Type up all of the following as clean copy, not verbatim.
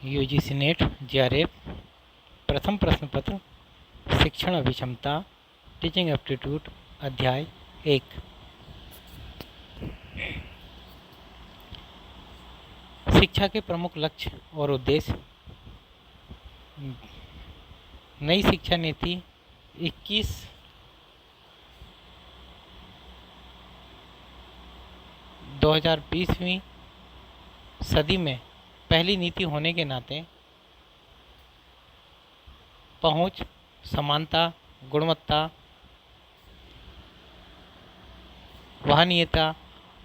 UGC net JRF प्रथम प्रश्न पत्र शिक्षण अभिक्षमता टीचिंग एप्टीट्यूड अध्याय 1। शिक्षा के प्रमुख लक्ष्य और उद्देश्य। नई शिक्षा नीति 2020वीं सदी में पहली नीति होने के नाते पहुंच, समानता, गुणवत्ता, वहनीयता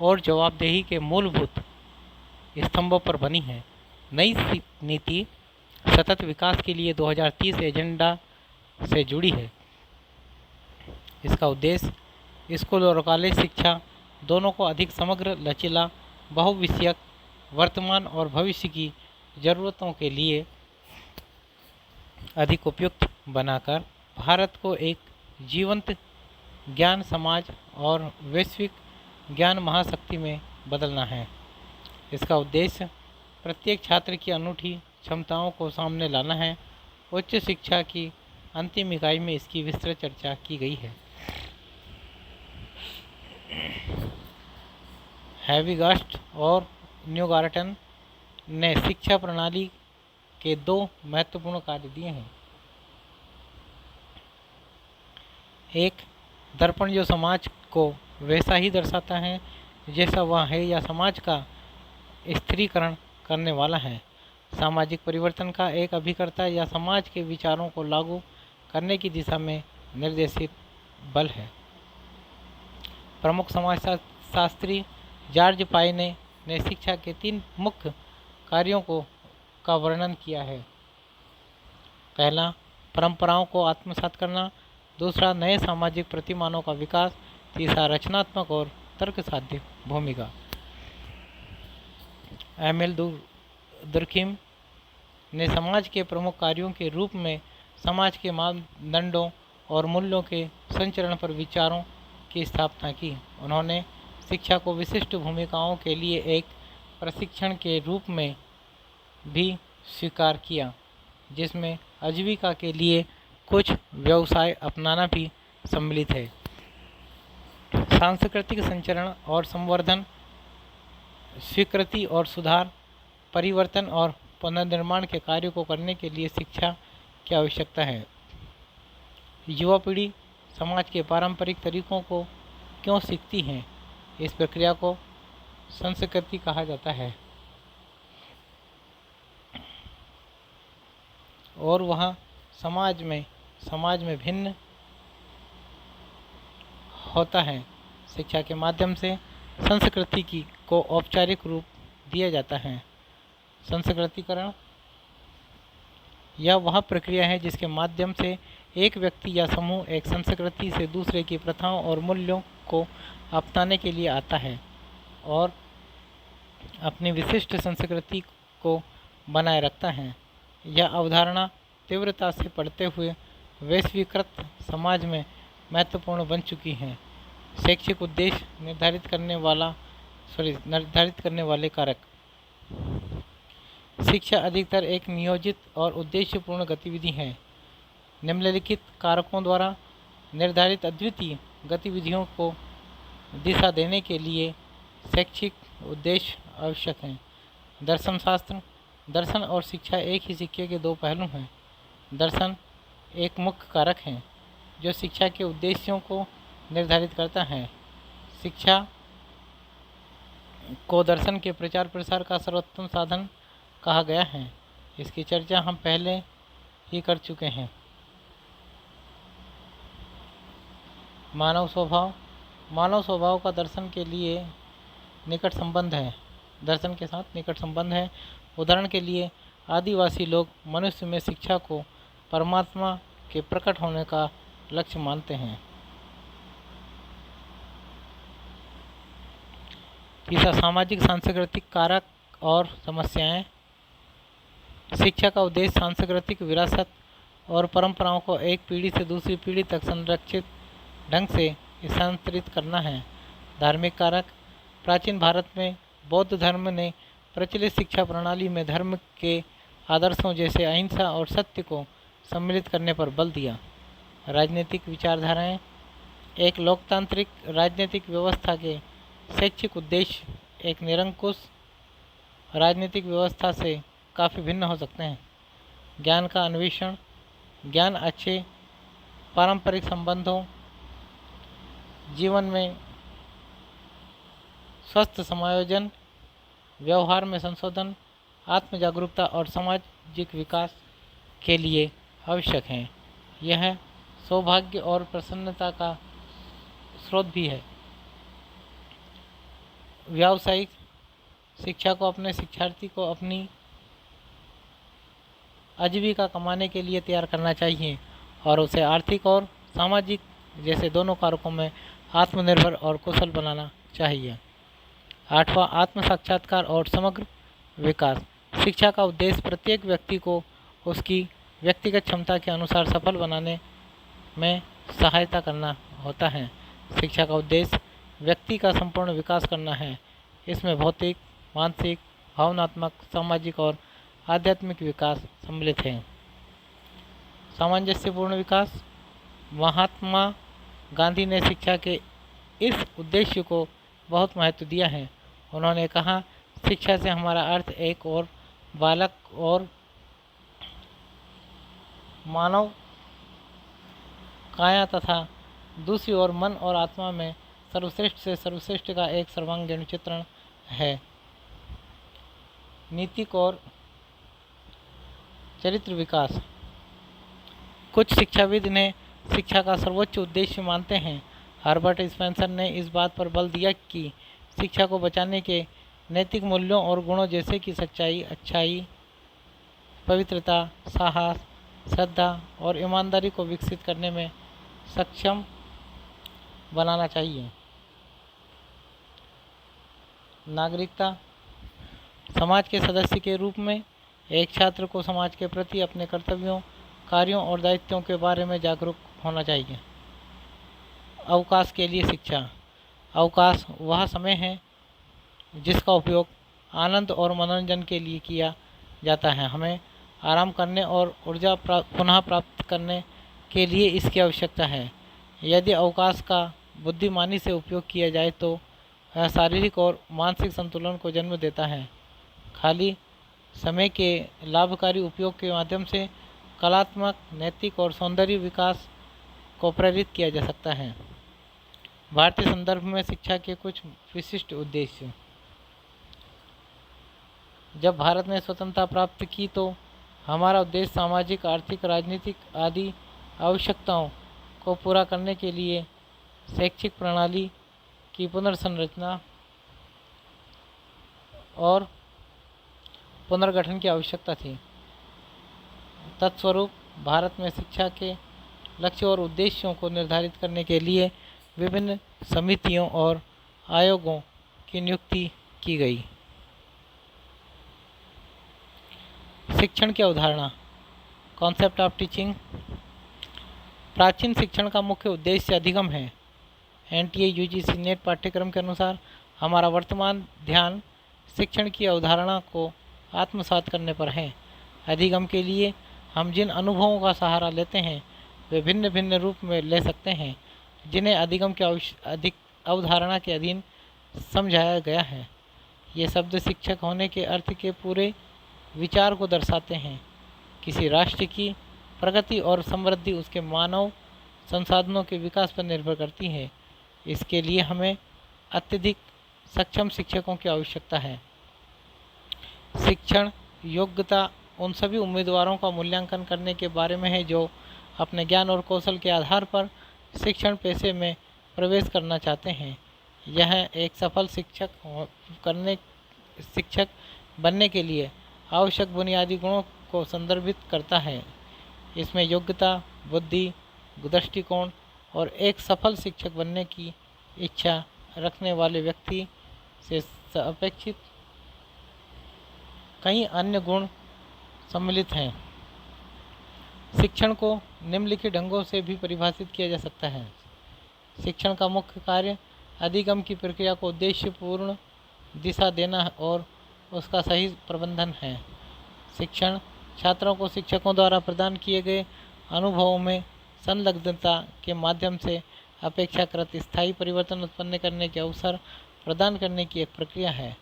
और जवाबदेही के मूलभूत स्तंभों पर बनी है। नई नीति सतत विकास के लिए 2030 एजेंडा से जुड़ी है। इसका उद्देश्य स्कूल और कॉलेज शिक्षा दोनों को अधिक समग्र, लचीला, बहुविषयक, वर्तमान और भविष्य की ज़रूरतों के लिए अधिक उपयुक्त बनाकर भारत को एक जीवंत ज्ञान समाज और वैश्विक ज्ञान महाशक्ति में बदलना है। इसका उद्देश्य प्रत्येक छात्र की अनूठी क्षमताओं को सामने लाना है। उच्च शिक्षा की अंतिम इकाई में इसकी विस्तृत चर्चा की गई है। हैविगास्ट और न्यूगार्टन ने शिक्षा प्रणाली के दो महत्वपूर्ण कार्य दिए हैं। एक, दर्पण जो समाज को वैसा ही दर्शाता है जैसा वह है या समाज का स्थिरीकरण करने वाला है। सामाजिक परिवर्तन का एक अभिकर्ता या समाज के विचारों को लागू करने की दिशा में निर्देशित बल है। प्रमुख समाजशास्त्री जॉर्ज पाइने ने शिक्षा के 3 मुख्य कार्यों का वर्णन किया है। पहला, परंपराओं को आत्मसात करना। दूसरा, नए सामाजिक प्रतिमानों का विकास। तीसरा, रचनात्मक और तर्कसाध्य भूमिका। एमिल दुर्खिम ने समाज के प्रमुख कार्यों के रूप में समाज के मानदंडों और मूल्यों के संचरण पर विचारों की स्थापना की। उन्होंने शिक्षा को विशिष्ट भूमिकाओं के लिए एक प्रशिक्षण के रूप में भी स्वीकार किया, जिसमें आजीविका के लिए कुछ व्यवसाय अपनाना भी सम्मिलित है। सांस्कृतिक संचरण और संवर्धन, स्वीकृति और सुधार, परिवर्तन और पुनर्निर्माण के कार्यों को करने के लिए शिक्षा की आवश्यकता है। युवा पीढ़ी समाज के पारंपरिक तरीकों को क्यों सीखती है? इस प्रक्रिया को संस्कृति कहा जाता है और वह समाज में भिन्न होता है। शिक्षा के माध्यम से संस्कृति को औपचारिक रूप दिया जाता है। संस्कृतिकरण यह वह प्रक्रिया है जिसके माध्यम से एक व्यक्ति या समूह एक संस्कृति से दूसरे की प्रथाओं और मूल्यों को अपनाने के लिए आता है और अपनी विशिष्ट संस्कृति को बनाए रखता है। यह अवधारणा तीव्रता से बढ़ते हुए वैश्वीकृत समाज में महत्वपूर्ण बन चुकी है। शैक्षिक उद्देश्य निर्धारित करने वाले कारक। शिक्षा अधिकतर एक नियोजित और उद्देश्यपूर्ण गतिविधि है। निम्नलिखित कारकों द्वारा निर्धारित अद्वितीय गतिविधियों को दिशा देने के लिए शैक्षिक उद्देश्य आवश्यक हैं। दर्शनशास्त्र। दर्शन और शिक्षा एक ही सिक्के के 2 पहलू हैं। दर्शन एक मुख्य कारक है जो शिक्षा के उद्देश्यों को निर्धारित करता है। शिक्षा को दर्शन के प्रचार प्रसार का सर्वोत्तम साधन कहा गया है। इसकी चर्चा हम पहले ही कर चुके हैं। मानव स्वभाव का दर्शन के साथ निकट संबंध है। उदाहरण के लिए आदिवासी लोग मनुष्य में शिक्षा को परमात्मा के प्रकट होने का लक्ष्य मानते हैं। तीसरा, सामाजिक सांस्कृतिक कारक और समस्याएं। शिक्षा का उद्देश्य सांस्कृतिक विरासत और परंपराओं को एक पीढ़ी से दूसरी पीढ़ी तक संरक्षित ढंग से स्थानांतरित करना है। धार्मिक कारक। प्राचीन भारत में बौद्ध धर्म ने प्रचलित शिक्षा प्रणाली में धर्म के आदर्शों जैसे अहिंसा और सत्य को सम्मिलित करने पर बल दिया। राजनीतिक विचारधाराएं। एक लोकतांत्रिक राजनीतिक व्यवस्था के शैक्षिक उद्देश्य एक निरंकुश राजनीतिक व्यवस्था से काफ़ी भिन्न हो सकते हैं। ज्ञान का अन्वेषण। ज्ञान अच्छे पारंपरिक संबंधों, जीवन में स्वस्थ समायोजन, व्यवहार में संशोधन, आत्म जागरूकता और सामाजिक विकास के लिए आवश्यक हैं। यह सौभाग्य और प्रसन्नता का स्रोत भी है। व्यावसायिक शिक्षा को अपने शिक्षार्थी को अपनी आजीविका कमाने के लिए तैयार करना चाहिए और उसे आर्थिक और सामाजिक जैसे दोनों कारकों में आत्मनिर्भर और कुशल बनाना चाहिए। 8वां, आत्म साक्षात्कार और समग्र विकास। शिक्षा का उद्देश्य प्रत्येक व्यक्ति को उसकी व्यक्तिगत क्षमता के अनुसार सफल बनाने में सहायता करना होता है। शिक्षा का उद्देश्य व्यक्ति का संपूर्ण विकास करना है। इसमें भौतिक, मानसिक, भावनात्मक, सामाजिक और आध्यात्मिक विकास सम्मिलित है। सामंजस्यपूर्ण विकास। महात्मा गांधी ने शिक्षा के इस उद्देश्य को बहुत महत्व दिया है। उन्होंने कहा, शिक्षा से हमारा अर्थ एक और बालक और मानव काया तथा दूसरी ओर मन और आत्मा में सर्वश्रेष्ठ से सर्वश्रेष्ठ का एक सर्वांगीण चित्रण है। नीतिक और चरित्र विकास। कुछ शिक्षाविद ने शिक्षा का सर्वोच्च उद्देश्य मानते हैं। हर्बर्ट स्पेंसर ने इस बात पर बल दिया कि शिक्षा को बचाने के नैतिक मूल्यों और गुणों जैसे कि सच्चाई, अच्छाई, पवित्रता, साहस, श्रद्धा और ईमानदारी को विकसित करने में सक्षम बनाना चाहिए। नागरिकता। समाज के सदस्य के रूप में एक छात्र को समाज के प्रति अपने कर्तव्यों, कार्यों और दायित्वों के बारे में जागरूक होना चाहिए। अवकाश के लिए शिक्षा। अवकाश वह समय है जिसका उपयोग आनंद और मनोरंजन के लिए किया जाता है। हमें आराम करने और ऊर्जा पुनः प्राप्त करने के लिए इसकी आवश्यकता है। यदि अवकाश का बुद्धिमानी से उपयोग किया जाए तो यह शारीरिक और मानसिक संतुलन को जन्म देता है। खाली समय के लाभकारी उपयोग के माध्यम से कलात्मक, नैतिक और सौंदर्य विकास को प्रेरित किया जा सकता है। भारतीय संदर्भ में शिक्षा के कुछ विशिष्ट उद्देश्य। जब भारत ने स्वतंत्रता प्राप्त की तो हमारा उद्देश्य सामाजिक, आर्थिक, राजनीतिक आदि आवश्यकताओं को पूरा करने के लिए शैक्षिक प्रणाली की पुनर्संरचना और पुनर्गठन की आवश्यकता थी। तत्स्वरूप भारत में शिक्षा के लक्ष्य और उद्देश्यों को निर्धारित करने के लिए विभिन्न समितियों और आयोगों की नियुक्ति की गई। शिक्षण की अवधारणा। Concept of teaching. प्राचीन शिक्षण का मुख्य उद्देश्य अधिगम है। एनटीए यूजीसी नेट पाठ्यक्रम के अनुसार हमारा वर्तमान ध्यान शिक्षण की अवधारणा को आत्मसात करने पर है। अधिगम के लिए हम जिन अनुभवों का सहारा लेते हैं वे भिन्न भिन्न रूप में ले सकते हैं, जिन्हें अधिगम के अधिक अवधारणा के अधीन समझाया गया है। ये शब्द शिक्षक होने के अर्थ के पूरे विचार को दर्शाते हैं। किसी राष्ट्र की प्रगति और समृद्धि उसके मानव संसाधनों के विकास पर निर्भर करती है। इसके लिए हमें अत्यधिक सक्षम शिक्षकों की आवश्यकता है। शिक्षण योग्यता उन सभी उम्मीदवारों का मूल्यांकन करने के बारे में है जो अपने ज्ञान और कौशल के आधार पर शिक्षण पेशे में प्रवेश करना चाहते हैं। यह एक सफल शिक्षक बनने के लिए आवश्यक बुनियादी गुणों को संदर्भित करता है। इसमें योग्यता, बुद्धि, दृष्टिकोण और एक सफल शिक्षक बनने की इच्छा रखने वाले व्यक्ति से अपेक्षित कई अन्य गुण सम्मिलित हैं। शिक्षण को निम्नलिखित ढंगों से भी परिभाषित किया जा सकता है। शिक्षण का मुख्य कार्य अधिगम की प्रक्रिया को उद्देश्यपूर्ण दिशा देना और उसका सही प्रबंधन है। शिक्षण छात्रों को शिक्षकों द्वारा प्रदान किए गए अनुभवों में संलग्नता के माध्यम से अपेक्षाकृत स्थायी परिवर्तन उत्पन्न करने के अवसर प्रदान करने की एक प्रक्रिया है।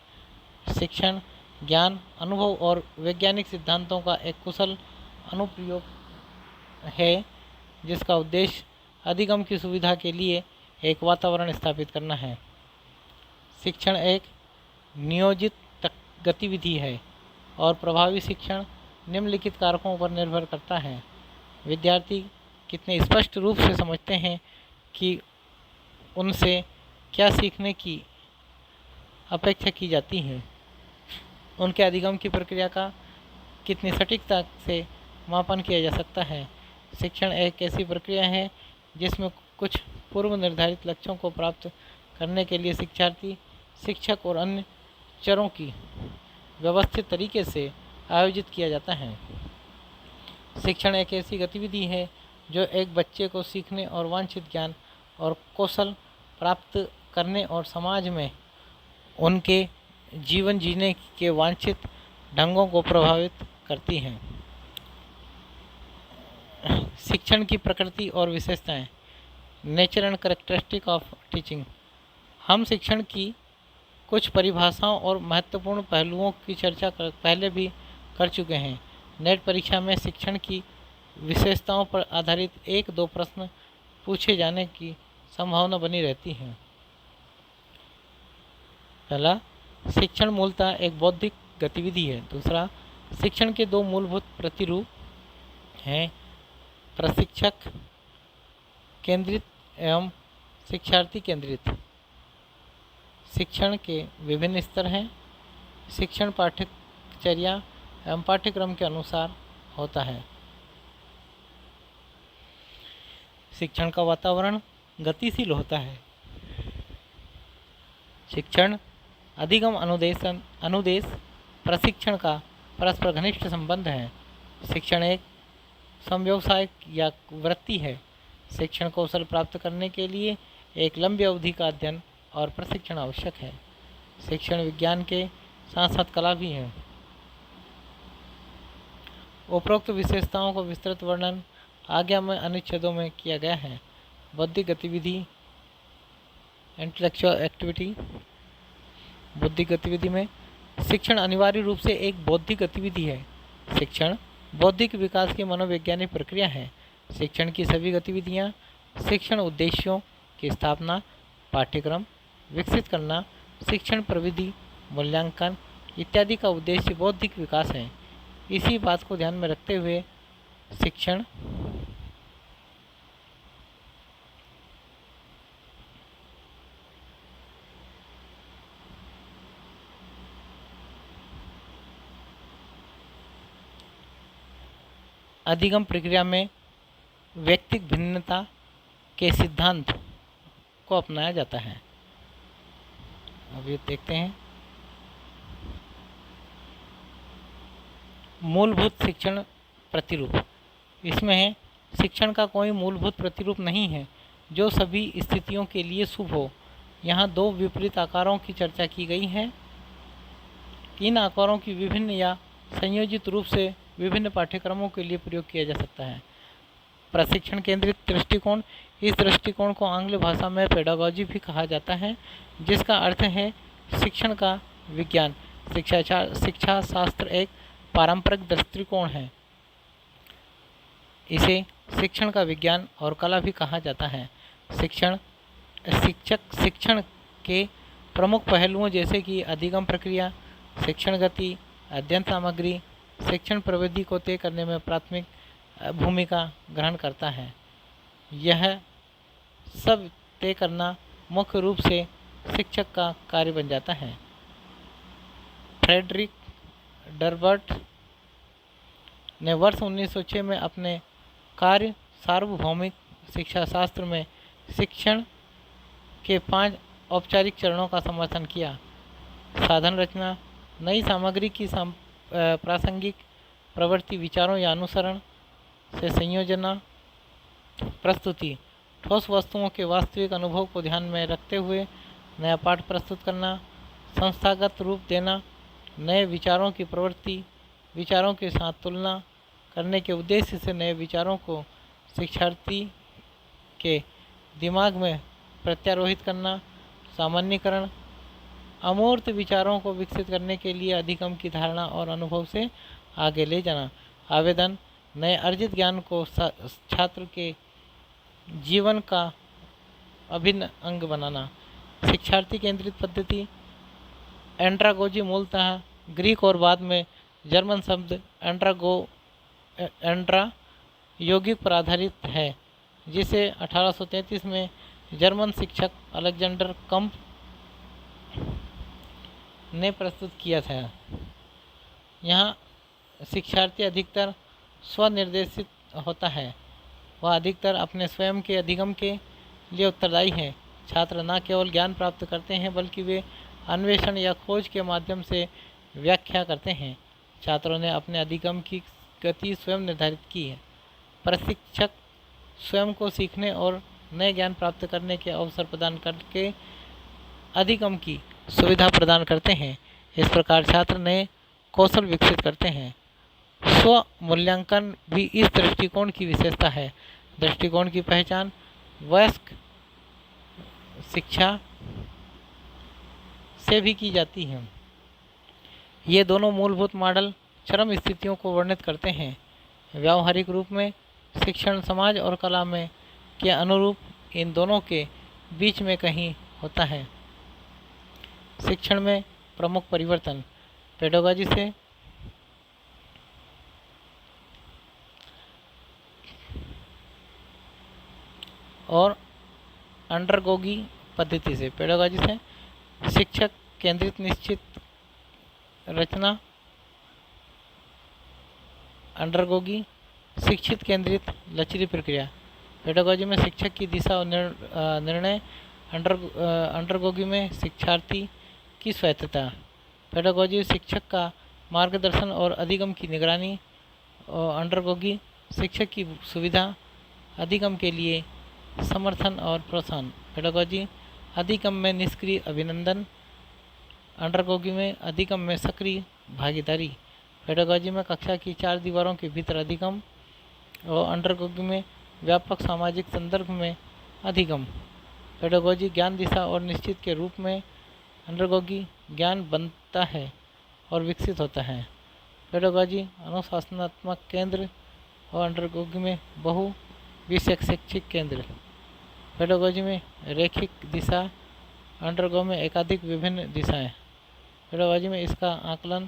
शिक्षण ज्ञान, अनुभव और वैज्ञानिक सिद्धांतों का एक कुशल अनुप्रयोग है जिसका उद्देश्य अधिगम की सुविधा के लिए एक वातावरण स्थापित करना है। शिक्षण एक नियोजित गतिविधि है और प्रभावी शिक्षण निम्नलिखित कारकों पर निर्भर करता है। विद्यार्थी कितने स्पष्ट रूप से समझते हैं कि उनसे क्या सीखने की अपेक्षा की जाती है। उनके अधिगम की प्रक्रिया का कितनी सटीकता से मापन किया जा सकता है। शिक्षण एक ऐसी प्रक्रिया है जिसमें कुछ पूर्व निर्धारित लक्ष्यों को प्राप्त करने के लिए शिक्षार्थी, शिक्षक और अन्य चरों की व्यवस्थित तरीके से आयोजित किया जाता है। शिक्षण एक ऐसी गतिविधि है जो एक बच्चे को सीखने और वांछित ज्ञान और कौशल प्राप्त करने और समाज में उनके जीवन जीने के वांछित ढंगों को प्रभावित करती है। शिक्षण की प्रकृति और विशेषताएं। Nature and characteristic of teaching. हम शिक्षण की कुछ परिभाषाओं और महत्वपूर्ण पहलुओं की चर्चा पहले भी कर चुके हैं। नेट परीक्षा में शिक्षण की विशेषताओं पर आधारित 1-2 प्रश्न पूछे जाने की संभावना बनी रहती है। पहला, शिक्षण मूलतः एक बौद्धिक गतिविधि है। दूसरा, शिक्षण के 2 मूलभूत प्रतिरूप हैं, प्रशिक्षक केंद्रित एवं शिक्षार्थी केंद्रित। शिक्षण के विभिन्न स्तर हैं। शिक्षण पाठ्यचर्या एवं पाठ्यक्रम के अनुसार होता है। शिक्षण का वातावरण गतिशील होता है। शिक्षण अधिगम अनुदेश प्रशिक्षण का परस्पर घनिष्ठ संबंध है। शिक्षण एक समव्यवसाय या वृत्ति है। शिक्षण कौशल प्राप्त करने के लिए एक लंबी अवधि का अध्ययन और प्रशिक्षण आवश्यक है। शिक्षण विज्ञान के साथ साथ कला भी है। उपरोक्त विशेषताओं का विस्तृत वर्णन आज्ञा में अनुच्छेदों में किया गया है। बौद्धिक गतिविधि, इंटेलेक्चुअल एक्टिविटी। बौद्धिक गतिविधि में शिक्षण अनिवार्य रूप से एक बौद्धिक गतिविधि है। शिक्षण बौद्धिक विकास की मनोवैज्ञानिक प्रक्रिया है। शिक्षण की सभी गतिविधियाँ शिक्षण उद्देश्यों की स्थापना, पाठ्यक्रम विकसित करना, शिक्षण प्रविधि, मूल्यांकन इत्यादि का उद्देश्य बौद्धिक विकास है। इसी बात को ध्यान में रखते हुए शिक्षण अधिगम प्रक्रिया में व्यक्तिगत भिन्नता के सिद्धांत को अपनाया जाता है। अब ये देखते हैं। मूलभूत शिक्षण प्रतिरूप। इसमें है शिक्षण का कोई मूलभूत प्रतिरूप नहीं है जो सभी स्थितियों के लिए शुभ हो। यहाँ 2 विपरीत आकारों की चर्चा की गई है। इन आकारों की विभिन्न या संयोजित रूप से विभिन्न पाठ्यक्रमों के लिए प्रयोग किया जा सकता है। प्रशिक्षण केंद्रित दृष्टिकोण। इस दृष्टिकोण को आंग्ल भाषा में पेडागॉजी भी कहा जाता है, जिसका अर्थ है शिक्षण का विज्ञान। शिक्षा शास्त्र एक पारंपरिक दृष्टिकोण है। इसे शिक्षण का विज्ञान और कला भी कहा जाता है। शिक्षण के प्रमुख पहलुओं जैसे कि अधिगम प्रक्रिया, शिक्षण गति, अध्ययन सामग्री, शिक्षण प्रविधि को तय करने में प्राथमिक भूमिका ग्रहण करता है। यह सब तय करना मुख्य रूप से शिक्षक का कार्य बन जाता है। फ्रेडरिक डरबर्ट ने वर्ष 1906 में अपने कार्य सार्वभौमिक शिक्षाशास्त्र में शिक्षण के 5 औपचारिक चरणों का समर्थन किया। साधन रचना, नई सामग्री की प्रासंगिक प्रवृत्ति, विचारों या अनुसरण से संयोजना, प्रस्तुति, ठोस वस्तुओं के वास्तविक अनुभव को ध्यान में रखते हुए नया पाठ प्रस्तुत करना, संस्थागत रूप देना, नए विचारों की प्रवृत्ति, विचारों के साथ तुलना करने के उद्देश्य से नए विचारों को शिक्षार्थी के दिमाग में प्रत्यारोहित करना। सामान्यीकरण, अमूर्त विचारों को विकसित करने के लिए अधिगम की धारणा और अनुभव से आगे ले जाना। आवेदन, नए अर्जित ज्ञान को छात्र के जीवन का अभिन्न अंग बनाना। शिक्षार्थी केंद्रित पद्धति, एंड्रागोजी मूलतः ग्रीक और बाद में जर्मन शब्द एंड्रा यौगिक पर आधारित है, जिसे 1833 में जर्मन शिक्षक अलेक्जेंडर कम्प ने प्रस्तुत किया था। यहाँ शिक्षार्थी अधिकतर स्वनिर्देशित होता है। वह अधिकतर अपने स्वयं के अधिगम के लिए उत्तरदायी है। छात्र न केवल ज्ञान प्राप्त करते हैं बल्कि वे अन्वेषण या खोज के माध्यम से व्याख्या करते हैं। छात्रों ने अपने अधिगम की गति स्वयं निर्धारित की है। प्रशिक्षक स्वयं को सीखने और नए ज्ञान प्राप्त करने के अवसर प्रदान करके अधिगम की सुविधा प्रदान करते हैं। इस प्रकार छात्र नए कौशल विकसित करते हैं। स्व मूल्यांकन भी इस दृष्टिकोण की विशेषता है। दृष्टिकोण की पहचान वयस्क शिक्षा से भी की जाती है। ये दोनों मूलभूत मॉडल चरम स्थितियों को वर्णित करते हैं। व्यावहारिक रूप में शिक्षण समाज और कला में के अनुरूप इन दोनों के बीच में कहीं होता है। शिक्षण में प्रमुख परिवर्तन, पेडागोजी से और अंडरगोगी पद्धति से। पेडागोजी से शिक्षक केंद्रित निश्चित रचना, अंडरगोगी शिक्षित केंद्रित लचीली प्रक्रिया। पेडागोजी में शिक्षक की दिशा और निर्णय, अंडरगोगी में शिक्षार्थी की स्वायत्तता। पेडागोजी शिक्षक का मार्गदर्शन और अधिगम की निगरानी, और अंडरगोगी शिक्षक की सुविधा, अधिगम के लिए समर्थन और प्रोत्साहन। पेडागोजी अधिगम में निष्क्रिय अभिनंदन, अंडरगोगी में अधिगम में सक्रिय भागीदारी। पेडागोजी में कक्षा की 4 दीवारों के भीतर अधिगम और अंडरगोगी में व्यापक सामाजिक संदर्भ में अधिगम। पेडागोजी ज्ञान दिशा और निश्चित के रूप में, अंडरगोगी ज्ञान बनता है और विकसित होता है। पेडागोजी अनुशासनात्मक केंद्र और अंडरगोगी में बहु विषयक शैक्षिक केंद्र। पेडागोजी में रैखिक दिशा, अंडरगो में एकाधिक विभिन्न दिशाएं। पेडागोजी में इसका आकलन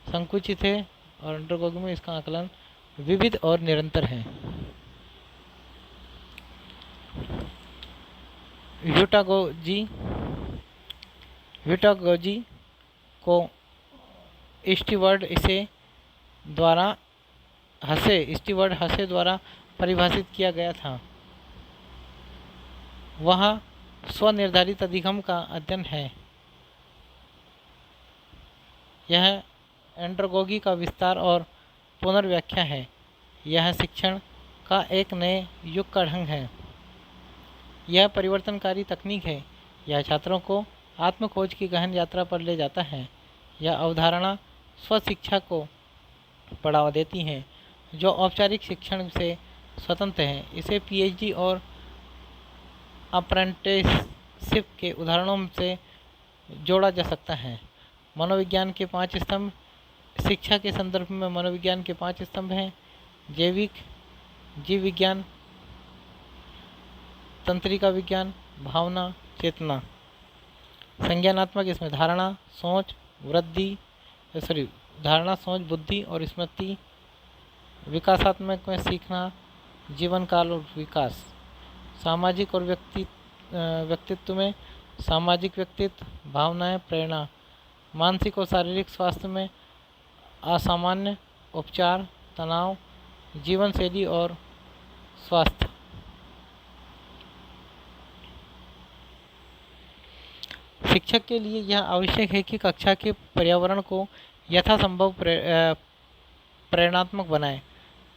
संकुचित है और अंडरगोगी में इसका आकलन विविध और निरंतर है। ह्यूटागोजी को स्टीवर्ड हसे द्वारा परिभाषित किया गया था। वह स्वनिर्धारित अधिगम का अध्ययन है। यह एंड्रोगोगी का विस्तार और पुनर्व्याख्या है। यह शिक्षण का एक नए युग का ढंग है। यह परिवर्तनकारी तकनीक है। यह छात्रों को आत्मखोज की गहन यात्रा पर ले जाता है। यह अवधारणा स्वशिक्षा को बढ़ावा देती है, जो औपचारिक शिक्षण से स्वतंत्र है। इसे पीएचडी और अप्रेंटिसशिप के उदाहरणों से जोड़ा जा सकता है। मनोविज्ञान के 5 स्तंभ। शिक्षा के संदर्भ में मनोविज्ञान के 5 स्तंभ हैं: जैविक, जीव विज्ञान, तंत्रिका विज्ञान, भावना, चेतना। संज्ञानात्मक, इसमें धारणा, सोच, बुद्धि और स्मृति। विकासात्मक में सीखना, जीवन काल और विकास। सामाजिक और व्यक्तित्व में सामाजिक व्यक्तित्व, भावनाएं, प्रेरणा। मानसिक और शारीरिक स्वास्थ्य में असामान्य, उपचार, तनाव, जीवन शैली और स्वास्थ्य। शिक्षक के लिए यह आवश्यक है कि कक्षा के पर्यावरण को यथासंभव प्रेरणात्मक बनाए।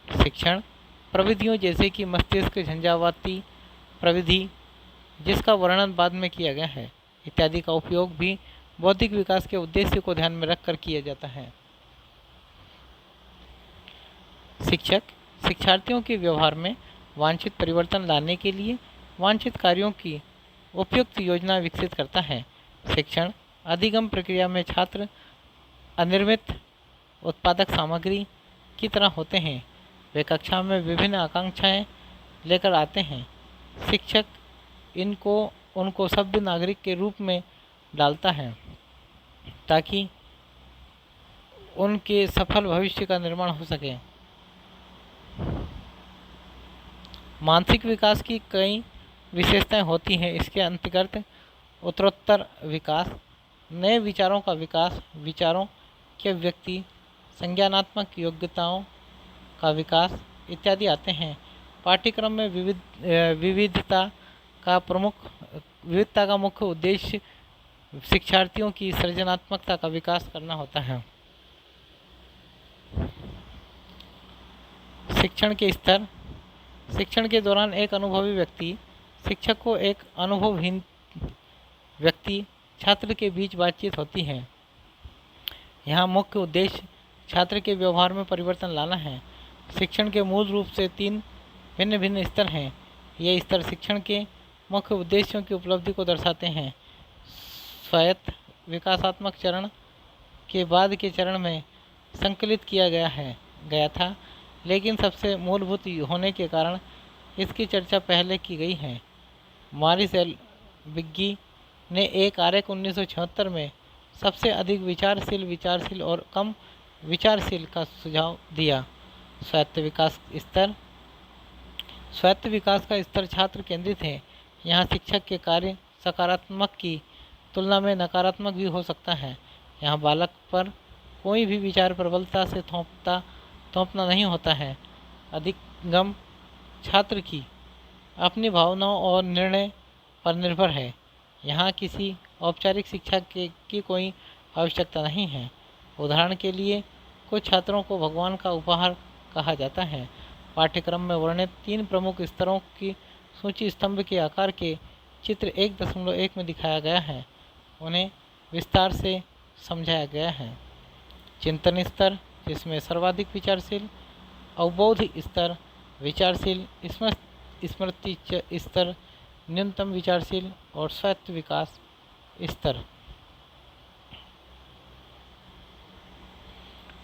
शिक्षण प्रविधियों जैसे कि मस्तिष्क झंझावाती प्रविधि, जिसका वर्णन बाद में किया गया है, इत्यादि का उपयोग भी बौद्धिक विकास के उद्देश्य को ध्यान में रखकर किया जाता है। शिक्षक शिक्षार्थियों के व्यवहार में वांछित परिवर्तन लाने के लिए वांछित कार्यों की उपयुक्त योजना विकसित करता है। शिक्षण अधिगम प्रक्रिया में छात्र अनिर्मित उत्पादक सामग्री की तरह होते हैं। वे कक्षा में विभिन्न आकांक्षाएं लेकर आते हैं। शिक्षक इनको उनको सभ्य नागरिक के रूप में डालता है ताकि उनके सफल भविष्य का निर्माण हो सके। मानसिक विकास की कई विशेषताएं होती हैं। इसके अंतर्गत उत्तरोत्तर विकास, नए विचारों का विकास, विचारों के व्यक्ति, संज्ञानात्मक योग्यताओं का विकास इत्यादि आते हैं। पाठ्यक्रम में विविधता का मुख्य उद्देश्य शिक्षार्थियों की सृजनात्मकता का विकास करना होता है। शिक्षण के स्तर। शिक्षण के दौरान एक अनुभवी व्यक्ति शिक्षक को एक अनुभवहीन व्यक्ति छात्र के बीच बातचीत होती है। यहाँ मुख्य उद्देश्य छात्र के व्यवहार में परिवर्तन लाना है। शिक्षण के मूल रूप से 3 भिन्न भिन्न स्तर हैं। ये स्तर शिक्षण के मुख्य उद्देश्यों की उपलब्धि को दर्शाते हैं। स्वायत्त विकासात्मक चरण के बाद के चरण में संकलित किया गया था, लेकिन सबसे मूलभूत होने के कारण इसकी चर्चा पहले की गई है। मॉरिस एल बिग्गी ने एक आरेख 1976 में सबसे अधिक विचारशील और कम विचारशील का सुझाव दिया। स्वायत्त विकास स्तर। स्वायत्त विकास का स्तर छात्र केंद्रित है। यहाँ शिक्षक के कार्य सकारात्मक की तुलना में नकारात्मक भी हो सकता है। यहाँ बालक पर कोई भी विचार प्रबलता से थोपना नहीं होता है। अधिगम छात्र की अपनी भावनाओं और निर्णय पर निर्भर है। यहाँ किसी औपचारिक शिक्षा की कोई आवश्यकता नहीं है। उदाहरण के लिए कुछ छात्रों को भगवान का उपहार कहा जाता है। पाठ्यक्रम में वर्णित 3 प्रमुख स्तरों की सूची स्तंभ के आकार के चित्र 1.1 में दिखाया गया है। उन्हें विस्तार से समझाया गया है। चिंतन स्तर, जिसमें सर्वाधिक विचारशील, अवबोध स्तर, विचारशील, स्मृति स्तर, न्यूनतम विचारशील और स्वायत्त विकास स्तर।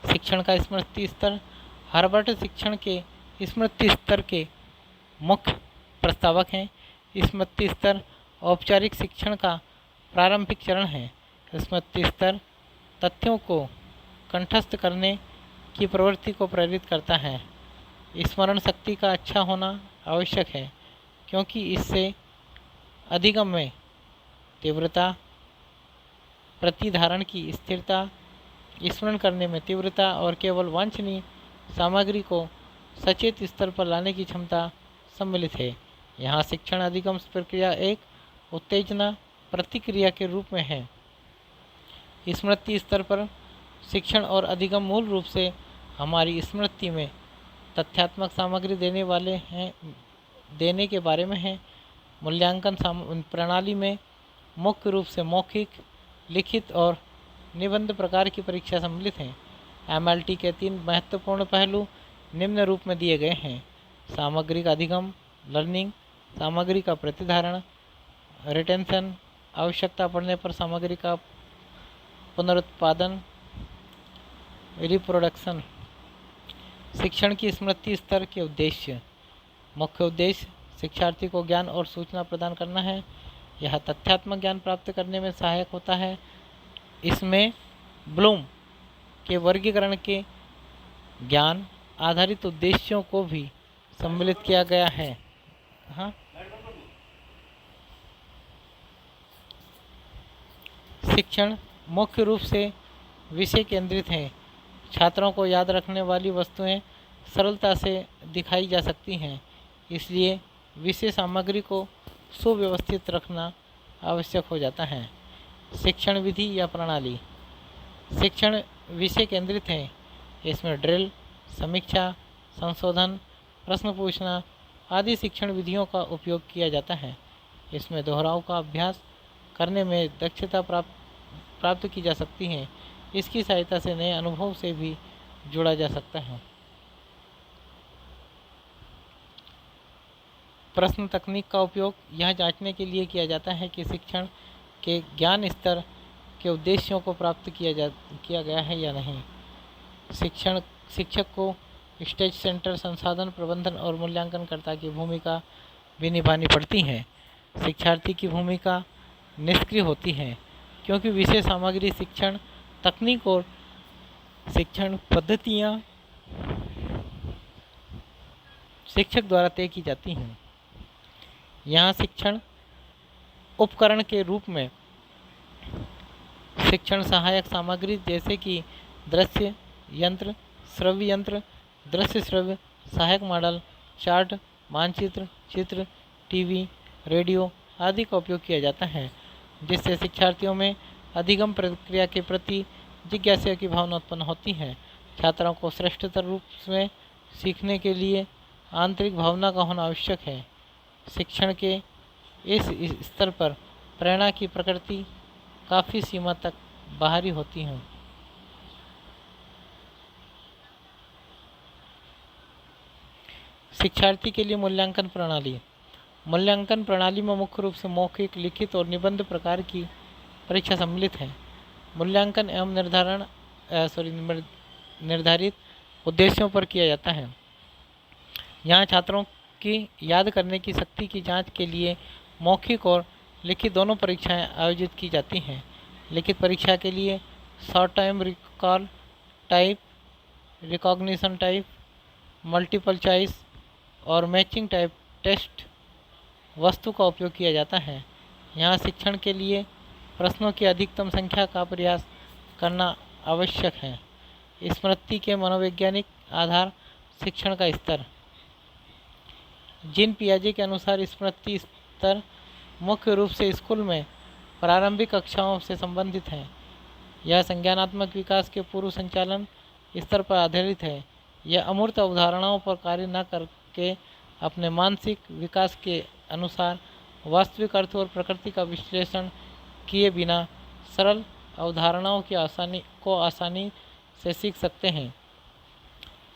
शिक्षण का स्मृति स्तर। हार्वर्ड शिक्षण के स्मृति स्तर के मुख्य प्रस्तावक हैं। स्मृति स्तर औपचारिक शिक्षण का प्रारंभिक चरण है। स्मृति स्तर तथ्यों को कंठस्थ करने की प्रवृत्ति को प्रेरित करता है। स्मरण शक्ति का अच्छा होना आवश्यक है, क्योंकि इससे अधिगम में तीव्रता, प्रतिधारण की स्थिरता, स्मरण करने में तीव्रता और केवल वांछनीय सामग्री को सचेत स्तर पर लाने की क्षमता सम्मिलित है। यहाँ शिक्षण अधिगम प्रक्रिया एक उत्तेजना प्रतिक्रिया के रूप में है। स्मृति स्तर पर शिक्षण और अधिगम मूल रूप से हमारी स्मृति में तथ्यात्मक सामग्री देने के बारे में है। मूल्यांकन प्रणाली में मुख्य रूप से मौखिक, लिखित और निबंध प्रकार की परीक्षा सम्मिलित हैं। MLT के 3 महत्वपूर्ण पहलू निम्न रूप में दिए गए हैं: सामग्री का अधिगम, लर्निंग, सामग्री का प्रतिधारण, रिटेंशन, आवश्यकता पड़ने पर सामग्री का पुनरुत्पादन, रिप्रोडक्शन। शिक्षण की स्मृति स्तर के उद्देश्य। मुख्य उद्देश्य शिक्षार्थी को ज्ञान और सूचना प्रदान करना है। यह तथ्यात्मक ज्ञान प्राप्त करने में सहायक होता है। इसमें ब्लूम के वर्गीकरण के ज्ञान आधारित उद्देश्यों को भी सम्मिलित किया गया है। हाँ, शिक्षण मुख्य रूप से विषय केंद्रित है। छात्रों को याद रखने वाली वस्तुएं सरलता से दिखाई जा सकती हैं, इसलिए विषय सामग्री को सुव्यवस्थित रखना आवश्यक हो जाता है। शिक्षण विधि या प्रणाली। शिक्षण विषय केंद्रित है। इसमें ड्रिल, समीक्षा, संशोधन, प्रश्न पूछना आदि शिक्षण विधियों का उपयोग किया जाता है। इसमें दोहराव का अभ्यास करने में दक्षता प्राप्त की जा सकती है। इसकी सहायता से नए अनुभव से भी जुड़ा जा सकता है। प्रश्न तकनीक का उपयोग यह जांचने के लिए किया जाता है कि शिक्षण के ज्ञान स्तर के उद्देश्यों को प्राप्त किया गया है या नहीं। शिक्षक को स्टेज सेंटर, संसाधन प्रबंधन और मूल्यांकनकर्ता की भूमिका भी निभानी पड़ती है। शिक्षार्थी की भूमिका निष्क्रिय होती है क्योंकि विषय सामग्री, शिक्षण तकनीक और शिक्षण पद्धतियाँ शिक्षक द्वारा तय की जाती हैं। यहाँ शिक्षण उपकरण के रूप में शिक्षण सहायक सामग्री जैसे कि दृश्य यंत्र, श्रव्य यंत्र, दृश्य श्रव्य सहायक मॉडल, चार्ट, मानचित्र, चित्र, टीवी, रेडियो आदि का उपयोग किया जाता है, जिससे शिक्षार्थियों में अधिगम प्रक्रिया के प्रति जिज्ञासा की भावना उत्पन्न होती है। छात्रों को श्रेष्ठतर रूप में सीखने के लिए आंतरिक भावना का होना आवश्यक है। शिक्षण के इस स्तर पर प्रेरणा की प्रकृति काफ़ी सीमा तक बाहरी होती है। शिक्षार्थी के लिए मूल्यांकन प्रणाली। मूल्यांकन प्रणाली में मुख्य रूप से मौखिक, लिखित और निबंध प्रकार की परीक्षा सम्मिलित है। मूल्यांकन एवं निर्धारित उद्देश्यों पर किया जाता है। यहाँ छात्रों की याद करने की शक्ति की जांच के लिए मौखिक और लिखित दोनों परीक्षाएं आयोजित की जाती हैं। लिखित परीक्षा के लिए short time recall type, recognition type, multiple choice और मैचिंग टाइप टेस्ट वस्तु का उपयोग किया जाता है। यहाँ शिक्षण के लिए प्रश्नों की अधिकतम संख्या का प्रयास करना आवश्यक है। स्मृति के मनोवैज्ञानिक आधार। शिक्षण का स्तर। जीन पियाजे के अनुसार स्मृति स्तर मुख्य रूप से स्कूल में प्रारंभिक कक्षाओं से संबंधित है। यह संज्ञानात्मक विकास के पूर्व संचालन स्तर पर आधारित है। यह अमूर्त अवधारणाओं पर कार्य न करके अपने मानसिक विकास के अनुसार वास्तविक अर्थ और प्रकृति का विश्लेषण किए बिना सरल अवधारणाओं की आसानी से सीख सकते हैं।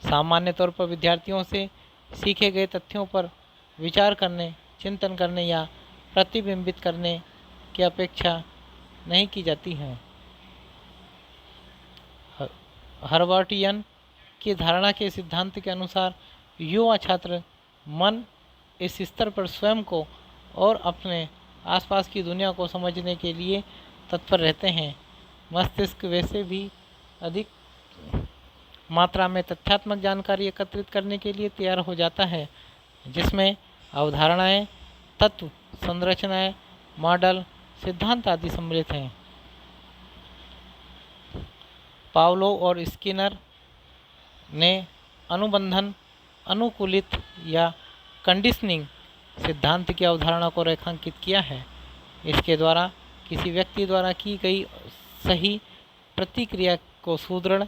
सामान्य तौर पर विद्यार्थियों से सीखे गए तथ्यों पर विचार करने, चिंतन करने या प्रतिबिंबित करने की अपेक्षा नहीं की जाती है। हर्बर्टियन की धारणा के सिद्धांत के अनुसार युवा छात्र मन इस स्तर पर स्वयं को और अपने आसपास की दुनिया को समझने के लिए तत्पर रहते हैं। मस्तिष्क वैसे भी अधिक मात्रा में तथ्यात्मक जानकारी एकत्रित करने के लिए तैयार हो जाता है, जिसमें अवधारणाएं, तत्व, संरचनाएं, मॉडल, सिद्धांत आदि सम्मिलित हैं। पावलोव और स्किनर ने अनुबंधन, अनुकूलित या कंडीशनिंग सिद्धांत की अवधारणा को रेखांकित किया है। इसके द्वारा किसी व्यक्ति द्वारा की गई सही प्रतिक्रिया को सुदृढ़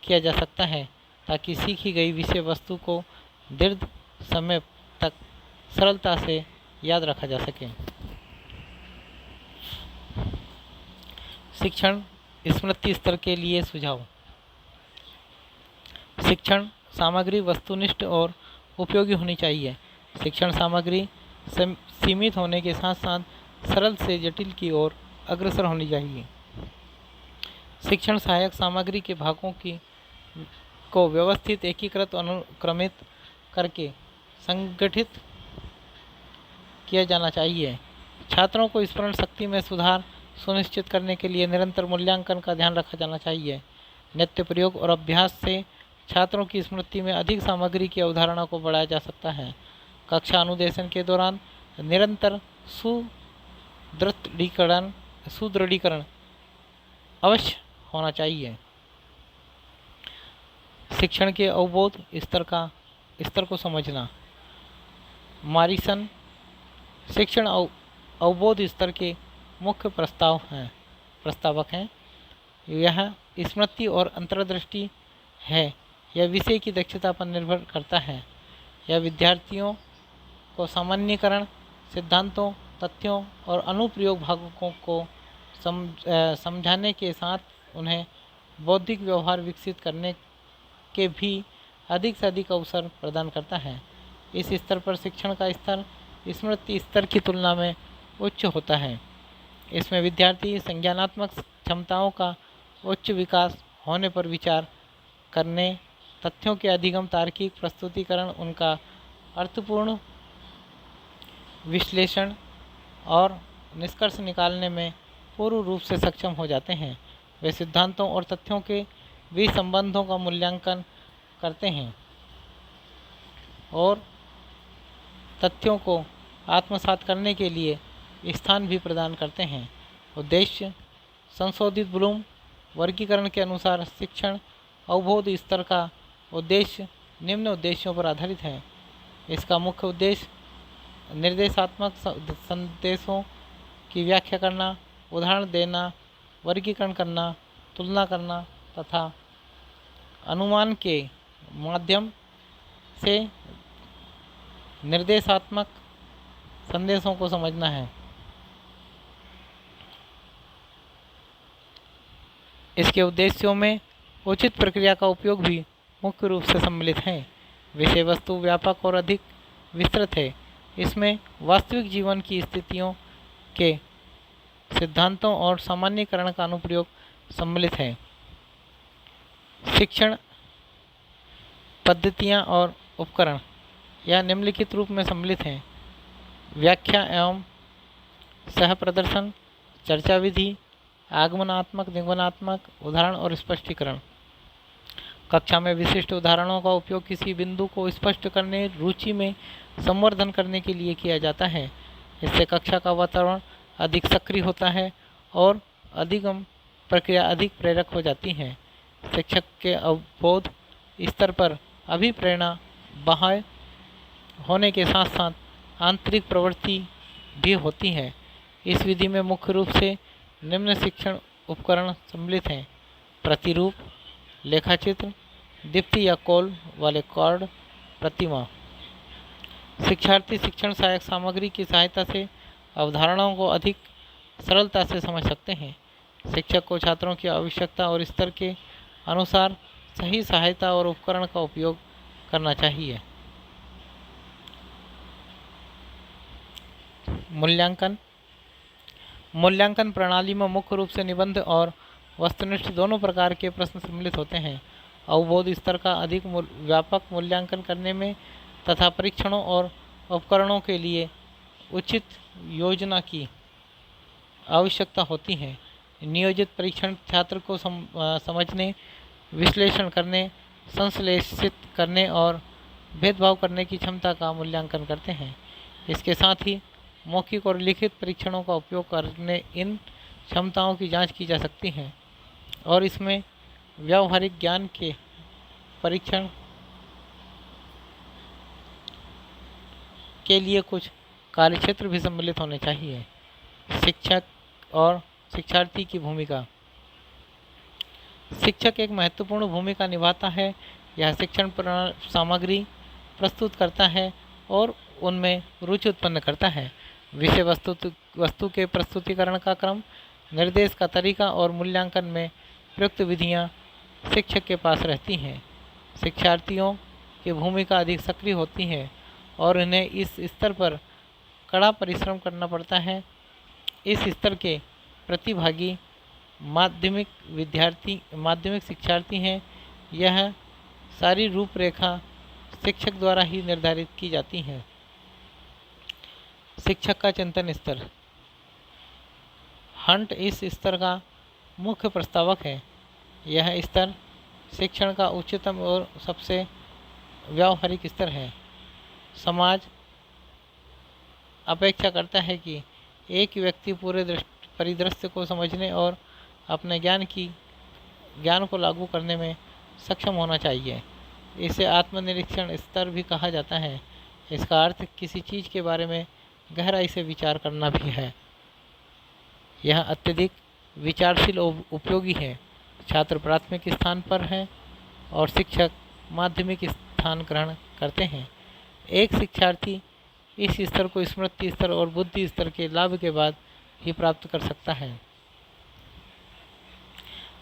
किया जा सकता है ताकि सीखी गई विषय वस्तु को दीर्घ समय तक सरलता से याद रखा जा सके। शिक्षण स्मृति स्तर के लिए सुझाव। शिक्षण सामग्री वस्तुनिष्ठ और उपयोगी होनी चाहिए। शिक्षण सामग्री सीमित होने के साथ साथ सरल से जटिल की ओर अग्रसर होनी चाहिए। शिक्षण सहायक सामग्री के भागों को व्यवस्थित, एकीकृत, अनुक्रमित करके संगठित किया जाना चाहिए। छात्रों को स्मरण शक्ति में सुधार सुनिश्चित करने के लिए निरंतर मूल्यांकन का ध्यान रखा जाना चाहिए। नित्य प्रयोग और अभ्यास से छात्रों की स्मृति में अधिक सामग्री की अवधारणा को बढ़ाया जा सकता है। कक्षा अनुदेशन के दौरान निरंतर सुदृढ़ीकरण अवश्य होना चाहिए। शिक्षण के अवबोध स्तर को समझना। मॉरिसन शिक्षण अवबोध स्तर के मुख्य प्रस्तावक हैं। यह स्मृति और अंतर्दृष्टि है। यह विषय की दक्षता पर निर्भर करता है। यह विद्यार्थियों को सामान्यीकरण, सिद्धांतों, तथ्यों और अनुप्रयोग भागों को समझाने के साथ उन्हें बौद्धिक व्यवहार विकसित करने के भी अधिक से अधिक अवसर प्रदान करता है। इस स्तर पर शिक्षण का स्तर स्मृति स्तर की तुलना में उच्च होता है। इसमें विद्यार्थी संज्ञानात्मक क्षमताओं का उच्च विकास होने पर विचार करने, तथ्यों के अधिगम, तार्किक प्रस्तुतिकरण, उनका अर्थपूर्ण विश्लेषण और निष्कर्ष निकालने में पूर्ण रूप से सक्षम हो जाते हैं। वे सिद्धांतों और तथ्यों के बीच संबंधों का मूल्यांकन करते हैं और तथ्यों को आत्मसात करने के लिए स्थान भी प्रदान करते हैं। उद्देश्य संशोधित ब्लूम वर्गीकरण के अनुसार शिक्षण अवबोध स्तर का उद्देश्य निम्न उद्देश्यों पर आधारित है। इसका मुख्य उद्देश्य निर्देशात्मक संदेशों की व्याख्या करना, उदाहरण देना, वर्गीकरण करना, तुलना करना तथा अनुमान के माध्यम से निर्देशात्मक संदेशों को समझना है। इसके उद्देश्यों में उचित प्रक्रिया का उपयोग भी मुख्य रूप से सम्मिलित है। विषय वस्तु व्यापक और अधिक विस्तृत है। इसमें वास्तविक जीवन की स्थितियों के सिद्धांतों और सामान्यीकरण का अनुप्रयोग सम्मिलित है। शिक्षण पद्धतियाँ और उपकरण यह निम्नलिखित रूप में सम्मिलित हैं: व्याख्या एवं सह प्रदर्शन, चर्चा विधि, आगमनात्मक, निगमनात्मक, उदाहरण और स्पष्टीकरण। कक्षा में विशिष्ट उदाहरणों का उपयोग किसी बिंदु को स्पष्ट करने, रुचि में संवर्धन करने के लिए किया जाता है। इससे कक्षा का वातावरण अधिक सक्रिय होता है और अधिगम प्रक्रिया अधिक प्रेरक हो जाती है। शिक्षक के अवबोध स्तर पर अभिप्रेरणा बाह्य होने के साथ साथ आंतरिक प्रवृत्ति भी होती है। इस विधि में मुख्य रूप से निम्न शिक्षण उपकरण सम्मिलित हैं: प्रतिरूप, लेखाचित्र, दीप्ति या कॉल वाले कार्ड, प्रतिमा। शिक्षार्थी शिक्षण सहायक सामग्री की सहायता से अवधारणाओं को अधिक सरलता से समझ सकते हैं। शिक्षक को छात्रों की आवश्यकता और स्तर के अनुसार सही सहायता और उपकरण का उपयोग करना चाहिए। मूल्यांकन प्रणाली में मुख्य रूप से निबंध और वस्तुनिष्ठ दोनों प्रकार के प्रश्न सम्मिलित होते हैं। अवबोध स्तर का अधिक व्यापक मूल्यांकन करने में तथा परीक्षणों और उपकरणों के लिए उचित योजना की आवश्यकता होती है। नियोजित परीक्षण छात्र को समझने, विश्लेषण करने, संश्लेषित करने और भेदभाव करने की क्षमता का मूल्यांकन करते हैं। इसके साथ ही मौखिक और लिखित परीक्षणों का उपयोग करने इन क्षमताओं की जांच की जा सकती है और इसमें व्यावहारिक ज्ञान के परीक्षण के लिए कुछ कार्यक्षेत्र भी सम्मिलित होने चाहिए। शिक्षक और शिक्षार्थी की भूमिका। शिक्षक एक महत्वपूर्ण भूमिका निभाता है। यह शिक्षण सामग्री प्रस्तुत करता है और उनमें रुचि उत्पन्न करता है। विषय वस्तु के प्रस्तुतिकरण का क्रम, निर्देश का तरीका और मूल्यांकन में प्रयुक्त विधियाँ शिक्षक के पास रहती हैं। शिक्षार्थियों की भूमिका अधिक सक्रिय होती है और इन्हें इस स्तर पर कड़ा परिश्रम करना पड़ता है। इस स्तर के प्रतिभागी माध्यमिक शिक्षार्थी हैं। यह सारी रूपरेखा शिक्षक द्वारा ही निर्धारित की जाती है। शिक्षक का चिंतन स्तर। हंट इस स्तर का मुख्य प्रस्तावक है। यह स्तर शिक्षण का उच्चतम और सबसे व्यावहारिक स्तर है। समाज अपेक्षा करता है कि एक व्यक्ति पूरे परिदृश्य को समझने और अपने ज्ञान को लागू करने में सक्षम होना चाहिए। इसे आत्मनिरीक्षण स्तर भी कहा जाता है। इसका अर्थ किसी चीज़ के बारे में गहराई से विचार करना भी है। यह अत्यधिक विचारशील और उपयोगी है। छात्र प्राथमिक स्थान पर हैं और शिक्षक माध्यमिक स्थान ग्रहण करते हैं। एक शिक्षार्थी इस स्तर को स्मृति स्तर और बुद्धि स्तर के लाभ के बाद ही प्राप्त कर सकता है।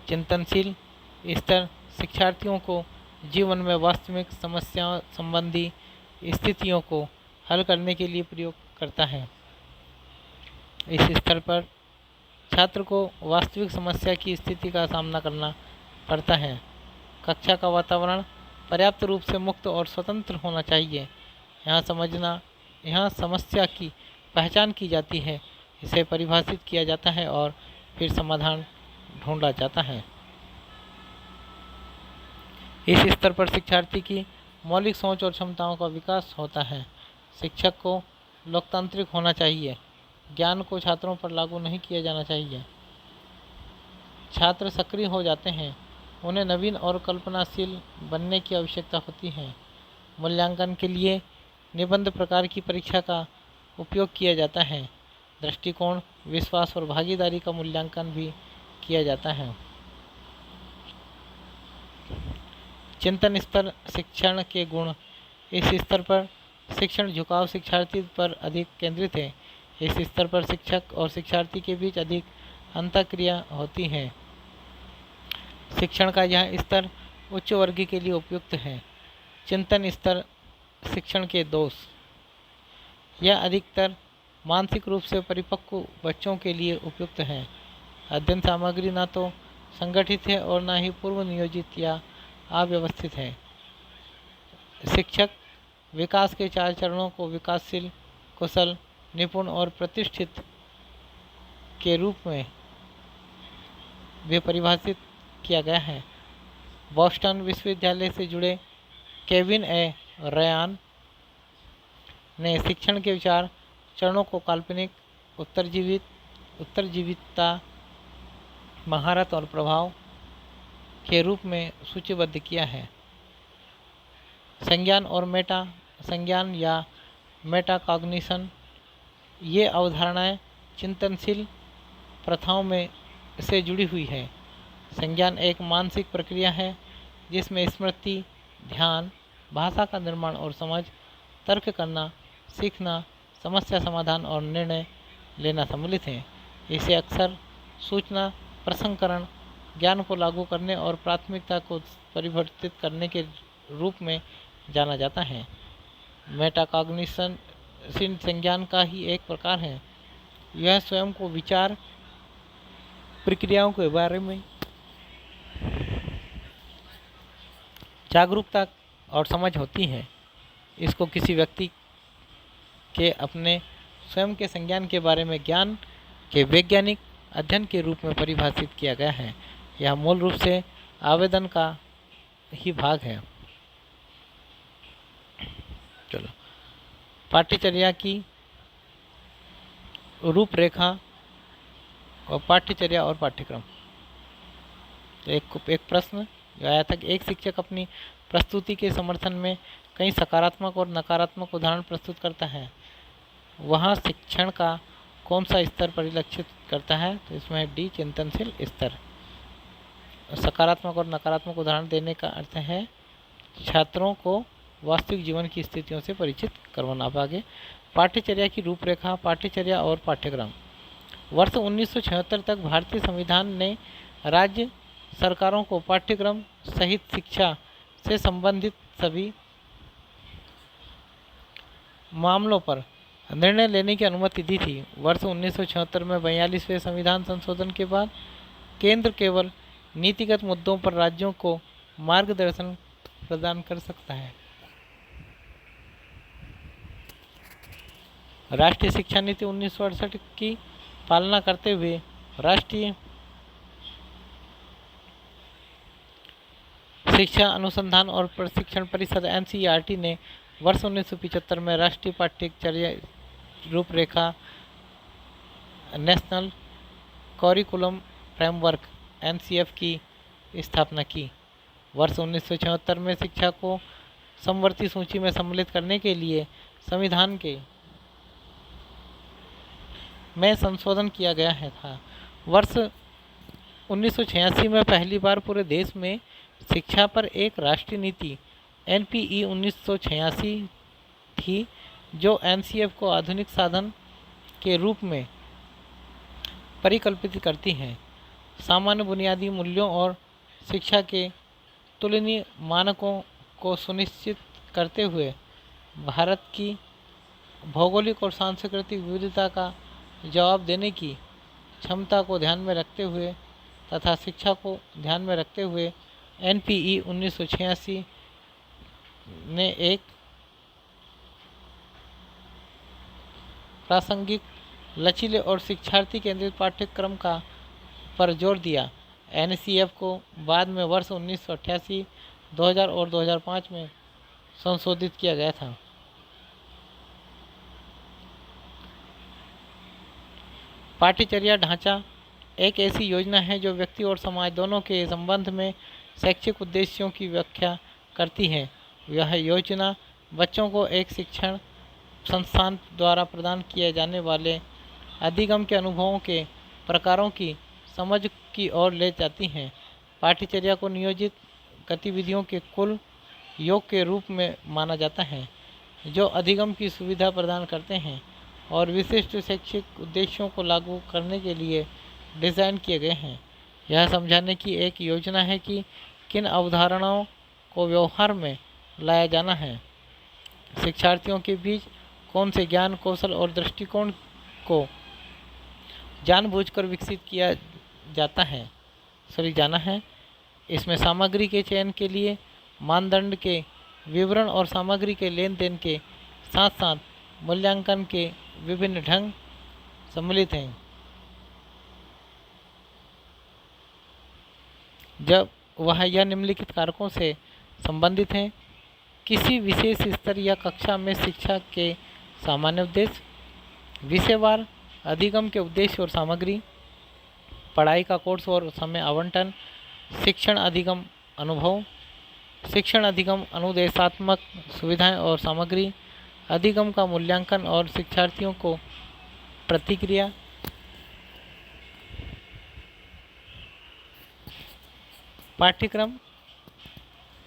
चिंतनशील स्तर शिक्षार्थियों को जीवन में वास्तविक समस्या संबंधी स्थितियों को हल करने के लिए प्रयोग करता है। इस स्तर पर छात्र को वास्तविक समस्या की स्थिति का सामना करना पड़ता है। कक्षा का वातावरण पर्याप्त रूप से मुक्त और स्वतंत्र होना चाहिए। यहाँ समस्या की पहचान की जाती है, इसे परिभाषित किया जाता है और फिर समाधान ढूंढा जाता है। इस स्तर पर शिक्षार्थी की मौलिक सोच और क्षमताओं का विकास होता है। शिक्षक को लोकतांत्रिक होना चाहिए। ज्ञान को छात्रों पर लागू नहीं किया जाना चाहिए। छात्र सक्रिय हो जाते हैं, उन्हें नवीन और कल्पनाशील बनने की आवश्यकता होती है। मूल्यांकन के लिए निबंध प्रकार की परीक्षा का उपयोग किया जाता है। दृष्टिकोण, विश्वास और भागीदारी का मूल्यांकन भी किया जाता है। चिंतन स्तर, शिक्षण के गुण। इस स्तर पर शिक्षण झुकाव शिक्षार्थी पर अधिक केंद्रित है। इस स्तर पर शिक्षक और शिक्षार्थी के बीच अधिक अंतःक्रिया होती है। शिक्षण का यह स्तर उच्च वर्ग के लिए उपयुक्त है। चिंतन स्तर, शिक्षण के दोष। यह अधिकतर मानसिक रूप से परिपक्व बच्चों के लिए उपयुक्त है। अध्ययन सामग्री न तो संगठित है और न ही पूर्व नियोजित या अव्यवस्थित है। शिक्षक विकास के 4 चरणों को विकासशील, कुशल, निपुण और प्रतिष्ठित के रूप में भी परिभाषित किया गया है। बोस्टन विश्वविद्यालय से जुड़े केविन ए रयान ने शिक्षण के 4 चरणों को काल्पनिक, उत्तरजीविता, महारत और प्रभाव के रूप में सूचीबद्ध किया है। संज्ञान और मेटा संज्ञान या मेटाकॉग्निशन, ये अवधारणाएं चिंतनशील प्रथाओं में से जुड़ी हुई है। संज्ञान एक मानसिक प्रक्रिया है जिसमें स्मृति, ध्यान, भाषा का निर्माण और समझ, तर्क करना, सीखना, समस्या समाधान और निर्णय लेना सम्मिलित है। इसे अक्सर सूचना प्रसंस्करण, ज्ञान को लागू करने और प्राथमिकता को परिवर्तित करने के रूप में जाना जाता है। मेटाकॉग्निशन संज्ञान का ही एक प्रकार है। यह स्वयं को विचार प्रक्रियाओं के बारे में जागरूकता और समझ होती है। इसको किसी व्यक्ति के अपने स्वयं के संज्ञान के बारे में ज्ञान के वैज्ञानिक अध्ययन के रूप में परिभाषित किया गया है। यह मूल रूप से आवेदन का ही भाग है। चलो, पाठ्यचर्या की रूपरेखा और पाठ्यचर्या और पाठ्यक्रम। एक प्रश्न जो आया था कि एक शिक्षक अपनी प्रस्तुति के समर्थन में कई सकारात्मक और नकारात्मक उदाहरण प्रस्तुत करता है, वहाँ शिक्षण का कौन सा स्तर परिलक्षित करता है? तो इसमें डी, चिंतनशील स्तर। सकारात्मक और नकारात्मक उदाहरण देने का अर्थ है छात्रों को वास्तविक जीवन की स्थितियों से परिचित करवाना। अब आगे पाठ्यचर्या की रूपरेखा, पाठ्यचर्या और पाठ्यक्रम। वर्ष 1976 तक भारतीय संविधान ने राज्य सरकारों को पाठ्यक्रम सहित शिक्षा से संबंधित सभी मामलों पर निर्णय लेने की अनुमति दी थी। वर्ष 1976 में 42वें संविधान संशोधन के बाद केंद्र केवल नीतिगत मुद्दों पर राज्यों को मार्गदर्शन प्रदान कर सकता है। राष्ट्रीय शिक्षा नीति 1968 की पालना करते हुए राष्ट्रीय शिक्षा अनुसंधान और प्रशिक्षण परिषद NCERT ने वर्ष 1975 में राष्ट्रीय पाठ्यचर्या रूपरेखा नेशनल करिकुलम फ्रेमवर्क NCF की स्थापना की। वर्ष 1976 में शिक्षा को समवर्ती सूची में सम्मिलित करने के लिए संविधान में संशोधन किया गया है था। वर्ष 1986 में पहली बार पूरे देश में शिक्षा पर एक राष्ट्रीय नीति NPE 1986 थी, जो NCF को आधुनिक साधन के रूप में परिकल्पित करती है। सामान्य बुनियादी मूल्यों और शिक्षा के तुलनीय मानकों को सुनिश्चित करते हुए भारत की भौगोलिक और सांस्कृतिक विविधता का जवाब देने की क्षमता को ध्यान में रखते हुए तथा शिक्षा को ध्यान में रखते हुए एनपीई 1986 ने एक प्रासंगिक, लचीले और शिक्षार्थी केंद्रित पाठ्यक्रम का पर जोर दिया। एनसीएफ को बाद में वर्ष 1988, 2000 और 2005 में संशोधित किया गया था। पाठ्यचर्या ढांचा एक ऐसी योजना है जो व्यक्ति और समाज दोनों के संबंध में शैक्षिक उद्देश्यों की व्याख्या करती है। यह योजना बच्चों को एक शिक्षण संस्थान द्वारा प्रदान किए जाने वाले अधिगम के अनुभवों के प्रकारों की समझ की ओर ले जाती हैं। पाठ्यचर्या को नियोजित गतिविधियों के कुल योग के रूप में माना जाता है जो अधिगम की सुविधा प्रदान करते हैं और विशिष्ट शैक्षिक उद्देश्यों को लागू करने के लिए डिज़ाइन किए गए हैं। यह समझाने की एक योजना है कि किन अवधारणाओं को व्यवहार में लाया जाना है, शिक्षार्थियों के बीच कौन से ज्ञान, कौशल और दृष्टिकोण को जानबूझकर विकसित किया जाना है। इसमें सामग्री के चयन के लिए मानदंड के विवरण और सामग्री के लेन देन के साथ साथ मूल्यांकन के विभिन्न ढंग सम्मिलित हैं। जब वह यह निम्नलिखित कारकों से संबंधित हैं: किसी विशेष स्तर या कक्षा में शिक्षा के सामान्य उद्देश्य, विषयवार अधिगम के उद्देश्य और सामग्री, पढ़ाई का कोर्स और समय आवंटन, शिक्षण अधिगम अनुभव, शिक्षण अधिगम अनुदेशात्मक सुविधाएं और सामग्री, अधिगम का मूल्यांकन और शिक्षार्थियों को प्रतिक्रिया। पाठ्यक्रम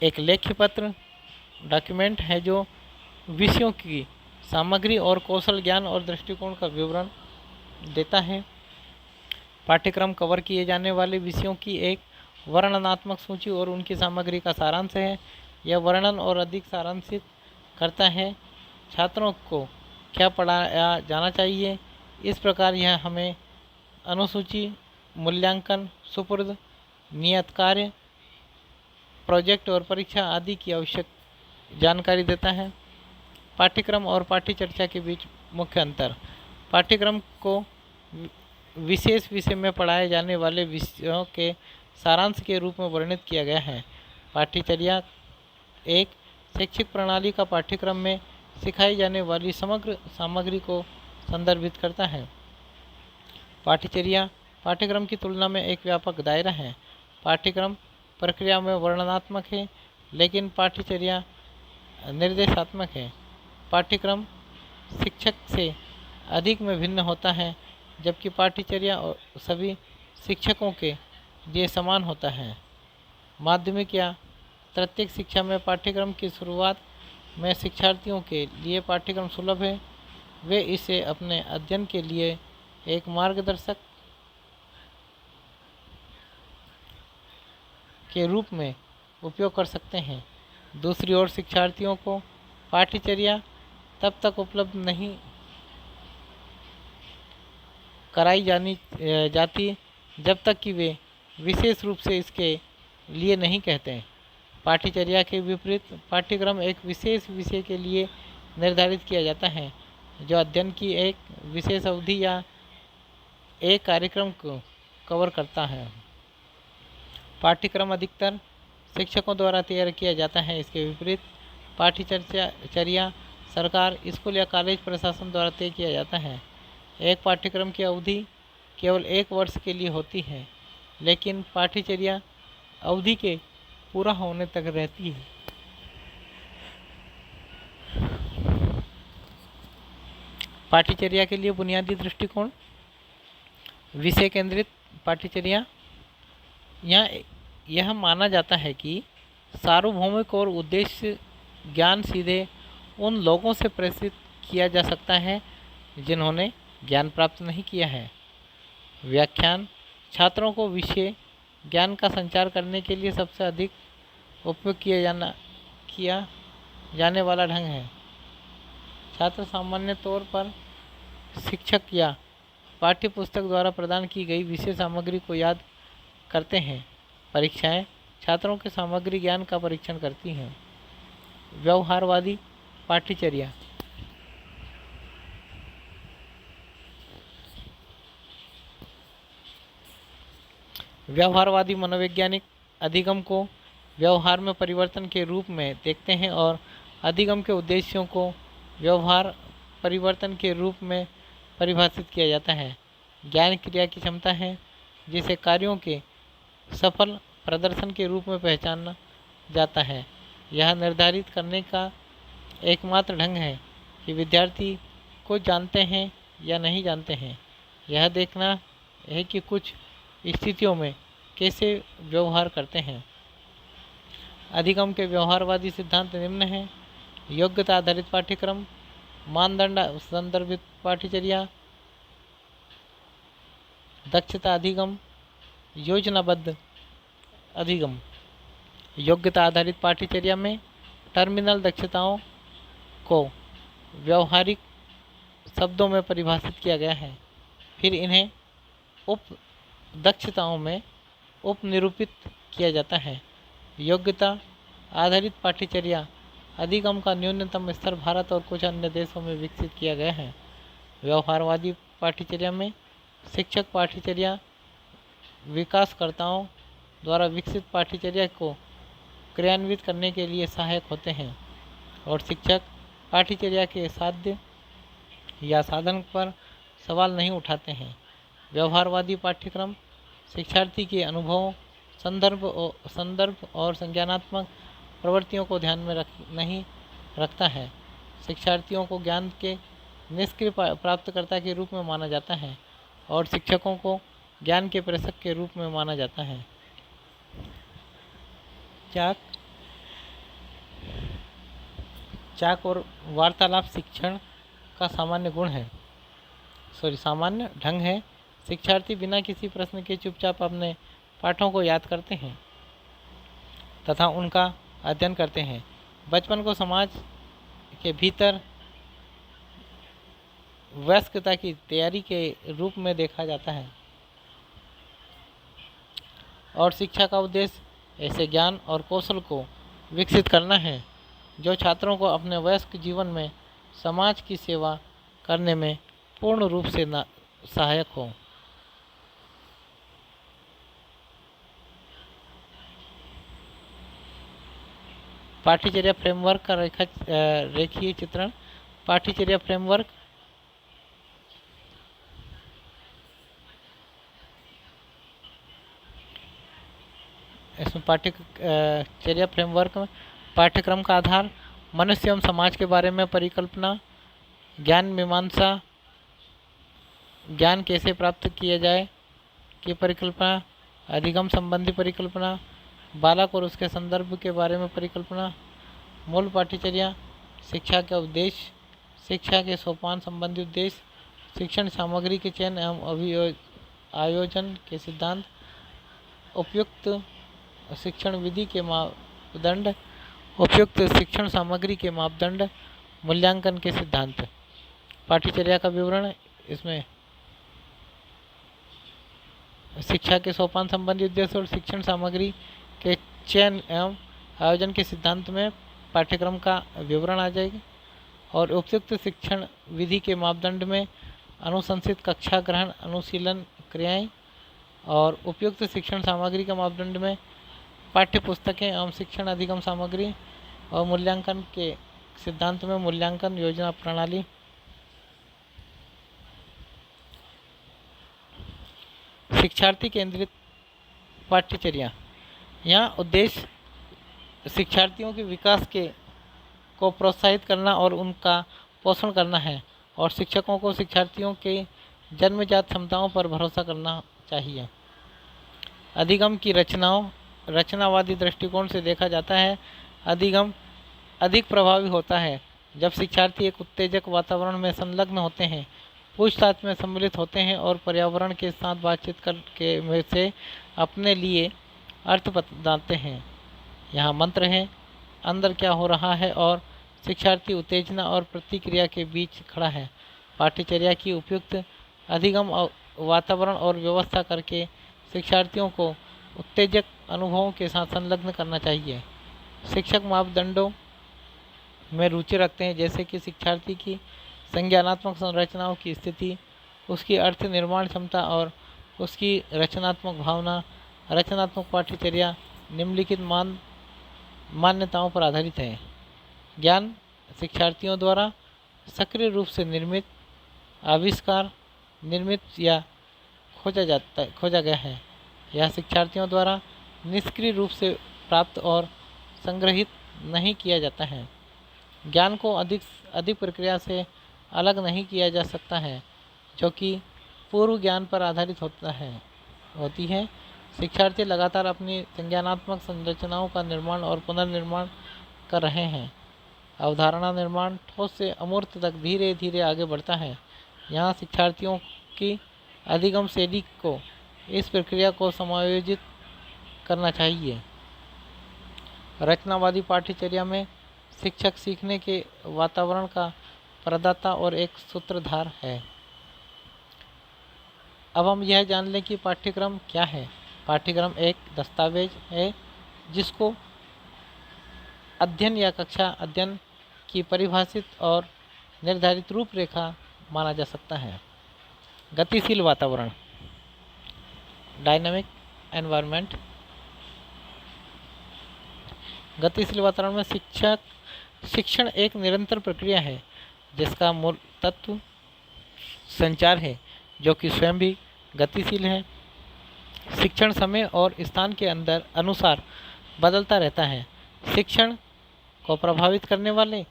एक लेख्य पत्र डॉक्यूमेंट है जो विषयों की सामग्री और कौशल, ज्ञान और दृष्टिकोण का विवरण देता है। पाठ्यक्रम कवर किए जाने वाले विषयों की एक वर्णनात्मक सूची और उनकी सामग्री का सारांश है। यह वर्णन और अधिक सारांशित करता है छात्रों को क्या पढ़ाया जाना चाहिए। इस प्रकार यह हमें अनुसूची, मूल्यांकन, सुपुर्द, नियत कार्य, प्रोजेक्ट और परीक्षा आदि की आवश्यक जानकारी देता है। पाठ्यक्रम और पाठ्यचर्या के बीच मुख्य अंतर: पाठ्यक्रम को विशेष विषय में पढ़ाए जाने वाले विषयों के सारांश के रूप में वर्णित किया गया है। पाठ्यचर्या एक शैक्षिक प्रणाली का पाठ्यक्रम में सिखाई जाने वाली समग्र सामग्री को संदर्भित करता है। पाठ्यचर्या पाठ्यक्रम की तुलना में एक व्यापक दायरा है। पाठ्यक्रम प्रक्रिया में वर्णनात्मक है लेकिन पाठ्यचर्या निर्देशात्मक है। पाठ्यक्रम शिक्षक से अधिक में भिन्न होता है जबकि पाठ्यचर्या सभी शिक्षकों के लिए समान होता है। माध्यमिक या तृतीयक शिक्षा में पाठ्यक्रम की शुरुआत में शिक्षार्थियों के लिए पाठ्यक्रम सुलभ है। वे इसे अपने अध्ययन के लिए एक मार्गदर्शक के रूप में उपयोग कर सकते हैं। दूसरी ओर शिक्षार्थियों को पाठ्यचर्या तब तक उपलब्ध नहीं कराई जाती जब तक कि वे विशेष रूप से इसके लिए नहीं कहते हैं। पाठ्यचर्या के विपरीत पाठ्यक्रम एक विशेष विषय के लिए निर्धारित किया जाता है जो अध्ययन की एक विशेष अवधि या एक कार्यक्रम को कवर करता है। पाठ्यक्रम अधिकतर शिक्षकों द्वारा तैयार किया जाता है। इसके विपरीत पाठ्यचर्या सरकार, स्कूल या कॉलेज प्रशासन द्वारा तय किया जाता है। एक पाठ्यक्रम की अवधि केवल 1 वर्ष के लिए होती है लेकिन पाठ्यचर्या अवधि के पूरा होने तक रहती है। पाठ्यचर्या के लिए बुनियादी दृष्टिकोण: विषय केंद्रित पाठ्यचर्या। यह माना जाता है कि सार्वभौमिक और उद्देश्य ज्ञान सीधे उन लोगों से प्रेषित किया जा सकता है जिन्होंने ज्ञान प्राप्त नहीं किया है। व्याख्यान छात्रों को विषय ज्ञान का संचार करने के लिए सबसे अधिक उपयोग किया जाने वाला ढंग है। छात्र सामान्य तौर पर शिक्षक या पाठ्य पुस्तक द्वारा प्रदान की गई विषय सामग्री को याद करते हैं। परीक्षाएं छात्रों के सामग्री ज्ञान का परीक्षण करती हैं। व्यवहारवादी पाठ्यचर्या। व्यवहारवादी मनोवैज्ञानिक अधिगम को व्यवहार में परिवर्तन के रूप में देखते हैं और अधिगम के उद्देश्यों को व्यवहार परिवर्तन के रूप में परिभाषित किया जाता है। ज्ञान क्रिया की क्षमता है जिसे कार्यों के सफल प्रदर्शन के रूप में पहचाना जाता है। यह निर्धारित करने का एकमात्र ढंग है कि विद्यार्थी कुछ जानते हैं या नहीं जानते हैं। यह देखना है कि कुछ स्थितियों में कैसे व्यवहार करते हैं। अधिगम के व्यवहारवादी सिद्धांत निम्न हैं: योग्यता आधारित पाठ्यक्रम, मानदंड संदर्भित पाठ्यचर्या, दक्षता अधिगम, योजनाबद्ध अधिगम। योग्यता आधारित पाठ्यचर्या में टर्मिनल दक्षताओं को व्यवहारिक शब्दों में परिभाषित किया गया है, फिर इन्हें उप दक्षताओं में उपनिरूपित किया जाता है। योग्यता आधारित पाठ्यचर्या अधिगम का न्यूनतम स्तर भारत और कुछ अन्य देशों में विकसित किया गया है। व्यवहारवादी पाठ्यचर्या में शिक्षक पाठ्यचर्या विकासकर्ताओं द्वारा विकसित पाठ्यचर्या को क्रियान्वित करने के लिए सहायक होते हैं और शिक्षक पाठ्यचर्या के साध्य या साधन पर सवाल नहीं उठाते हैं। व्यवहारवादी पाठ्यक्रम शिक्षार्थी के अनुभवों, संदर्भ और संज्ञानात्मक प्रवृत्तियों को ध्यान में नहीं रखता है। शिक्षार्थियों को ज्ञान के निष्क्रिय प्राप्तकर्ता के रूप में माना जाता है और शिक्षकों को ज्ञान के प्रेषक के रूप में माना जाता है। चाक और वार्तालाप शिक्षण का सामान्य ढंग है। शिक्षार्थी बिना किसी प्रश्न के चुपचाप अपने पाठों को याद करते हैं तथा उनका अध्ययन करते हैं। बचपन को समाज के भीतर वयस्कता की तैयारी के रूप में देखा जाता है और शिक्षा का उद्देश्य ऐसे ज्ञान और कौशल को विकसित करना है जो छात्रों को अपने वयस्क जीवन में समाज की सेवा करने में पूर्ण रूप से सहायक हो। पाठ्यचर्या फ्रेमवर्क का रेखीय चित्रण। पाठ्यचर्या फ्रेमवर्क इसमें पाठ्यचर्या फ्रेमवर्क में पाठ्यक्रम का आधार, मनुष्य एवं समाज के बारे में परिकल्पना, ज्ञान मीमांसा, ज्ञान कैसे प्राप्त किया जाए की परिकल्पना, अधिगम संबंधी परिकल्पना, बालक और उसके संदर्भ के बारे में परिकल्पना। मूल पाठ्यचर्या, शिक्षा का उद्देश्य, शिक्षा के सोपान संबंधी उद्देश्य, शिक्षण सामग्री के चयन एवं आयोजन के सिद्धांत, उपयुक्त शिक्षण विधि के मापदंड, उपयुक्त शिक्षण सामग्री के मापदंड, मूल्यांकन के सिद्धांत। पाठ्यचर्या का विवरण, इसमें शिक्षा के सोपान संबंधी उद्देश्य और शिक्षण सामग्री के चयन एवं आयोजन के सिद्धांत में पाठ्यक्रम का विवरण आ जाएगा और उपयुक्त शिक्षण विधि के मापदंड में अनुशंसित कक्षा ग्रहण अनुशीलन क्रियाएं और उपयुक्त शिक्षण सामग्री के मापदंड में पाठ्य पुस्तकें एवं शिक्षण अधिगम सामग्री और मूल्यांकन के सिद्धांत में मूल्यांकन योजना प्रणाली। शिक्षार्थी केंद्रित पाठ्यचर्या, यहाँ उद्देश्य शिक्षार्थियों के विकास को प्रोत्साहित करना और उनका पोषण करना है और शिक्षकों को शिक्षार्थियों के जन्मजात क्षमताओं पर भरोसा करना चाहिए। अधिगम की रचनावादी दृष्टिकोण से देखा जाता है। अधिगम अधिक प्रभावी होता है जब शिक्षार्थी एक उत्तेजक वातावरण में संलग्न होते हैं, पूछताछ में सम्मिलित होते हैं और पर्यावरण के साथ बातचीत करके में से अपने लिए अर्थ बताते हैं। यहाँ मंत्र है, अंदर क्या हो रहा है और शिक्षार्थी उत्तेजना और प्रतिक्रिया के बीच खड़ा है। पाठ्यचर्या की उपयुक्त अधिगम वातावरण और व्यवस्था करके शिक्षार्थियों को उत्तेजक अनुभवों के साथ संलग्न करना चाहिए। शिक्षक मापदंडों में रुचि रखते हैं, जैसे कि शिक्षार्थी की संज्ञानात्मक संरचनाओं की स्थिति, उसकी अर्थ निर्माण क्षमता और उसकी रचनात्मक भावना। रचनात्मक पाठ्यचर्या निम्नलिखित मान्यताओं पर आधारित है। ज्ञान शिक्षार्थियों द्वारा सक्रिय रूप से निर्मित, आविष्कार, निर्मित या खोजा गया है। यह शिक्षार्थियों द्वारा निष्क्रिय रूप से प्राप्त और संग्रहित नहीं किया जाता है। ज्ञान को अधिक प्रक्रिया से अलग नहीं किया जा सकता है, जो कि पूर्व ज्ञान पर आधारित होती है। शिक्षार्थी लगातार अपनी संज्ञानात्मक संरचनाओं का निर्माण और पुनर्निर्माण कर रहे हैं। अवधारणा निर्माण ठोस से अमूर्त तक धीरे धीरे आगे बढ़ता है। यहाँ शिक्षार्थियों की अधिगम शैली को इस प्रक्रिया को समायोजित करना चाहिए। रचनावादी पाठ्यचर्या में शिक्षक सीखने के वातावरण का प्रदाता और एक सूत्रधार है। अब हम यह जान लें कि पाठ्यक्रम क्या है। पाठ्यक्रम एक दस्तावेज है जिसको अध्ययन या कक्षा अध्ययन की परिभाषित और निर्धारित रूपरेखा माना जा सकता है। गतिशील वातावरण, डायनामिक एनवायरनमेंट। गतिशील वातावरण में शिक्षण एक निरंतर प्रक्रिया है जिसका मूल तत्व संचार है, जो कि स्वयं भी गतिशील है। शिक्षण समय और स्थान के अनुसार बदलता रहता है। शिक्षण को प्रभावित करने वाले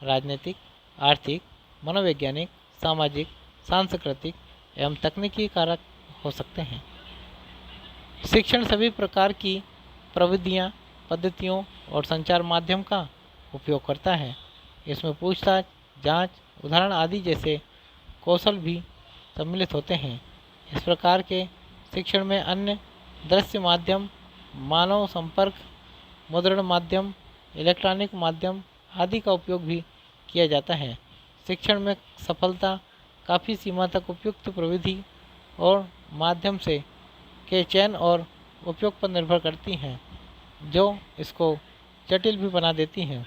राजनीतिक, आर्थिक, मनोवैज्ञानिक, सामाजिक, सांस्कृतिक एवं तकनीकी कारक हो सकते हैं। शिक्षण सभी प्रकार की प्रविधियां, पद्धतियों और संचार माध्यम का उपयोग करता है। इसमें पूछताछ, जांच, उदाहरण आदि जैसे कौशल भी सम्मिलित होते हैं। इस प्रकार के शिक्षण में अन्य दृश्य माध्यम, मानव संपर्क, मुद्रण माध्यम, इलेक्ट्रॉनिक माध्यम आदि का उपयोग भी किया जाता है। शिक्षण में सफलता काफ़ी सीमा तक उपयुक्त प्रविधि और माध्यम के चयन और उपयोग पर निर्भर करती हैं, जो इसको जटिल भी बना देती हैं।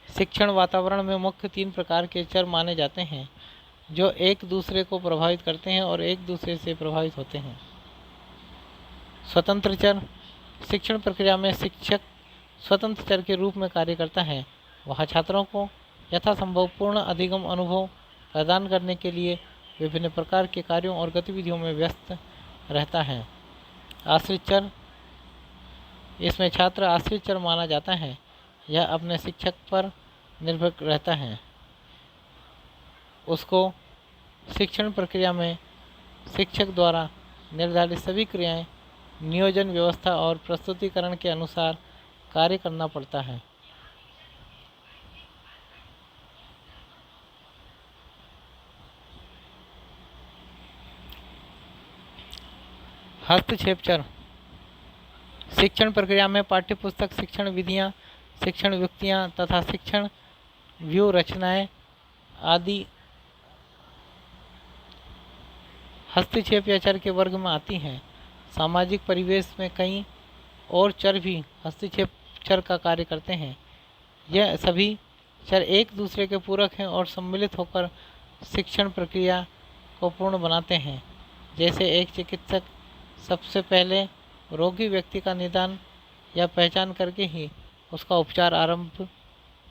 शिक्षण वातावरण में मुख्य 3 प्रकार के चर माने जाते हैं, जो एक दूसरे को प्रभावित करते हैं और एक दूसरे से प्रभावित होते हैं। स्वतंत्र चर, शिक्षण प्रक्रिया में शिक्षक स्वतंत्र चर के रूप में कार्य करता है। वह छात्रों को यथासंभव पूर्ण अधिगम अनुभव प्रदान करने के लिए विभिन्न प्रकार के कार्यों और गतिविधियों में व्यस्त रहता है। आश्रित चर, इसमें छात्र आश्रित चर माना जाता है। यह अपने शिक्षक पर निर्भर रहता है। उसको शिक्षण प्रक्रिया में शिक्षक द्वारा निर्धारित सभी क्रियाएं, नियोजन, व्यवस्था और प्रस्तुतिकरण के अनुसार कार्य करना पड़ता है। हस्तक्षेप चर, शिक्षण प्रक्रिया में पाठ्यपुस्तक, शिक्षण विधियां, शिक्षण युक्तियां तथा शिक्षण व्यूह रचनाएं आदि हस्तक्षेप या चर के वर्ग में आती हैं। सामाजिक परिवेश में कई और चर भी हस्तक्षेप चर का कार्य करते हैं। यह सभी चर एक दूसरे के पूरक हैं और सम्मिलित होकर शिक्षण प्रक्रिया को पूर्ण बनाते हैं। जैसे एक चिकित्सक सबसे पहले रोगी व्यक्ति का निदान या पहचान करके ही उसका उपचार आरंभ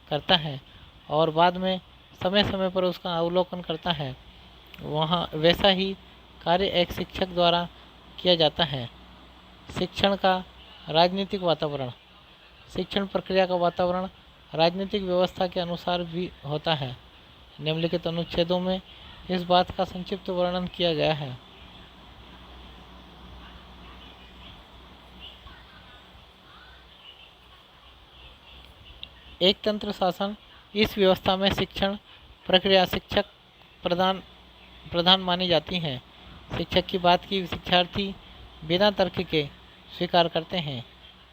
करता है और बाद में समय समय पर उसका अवलोकन करता है, वैसा ही कार्य एक शिक्षक द्वारा किया जाता है। शिक्षण का राजनीतिक वातावरण, शिक्षण प्रक्रिया का वातावरण राजनीतिक व्यवस्था के अनुसार भी होता है। निम्नलिखित अनुच्छेदों में इस बात का संक्षिप्त वर्णन किया गया है। एक तंत्र शासन, इस व्यवस्था में शिक्षण प्रक्रिया शिक्षक प्रधान मानी जाती है। शिक्षक की बात की शिक्षार्थी बिना तर्क के स्वीकार करते हैं।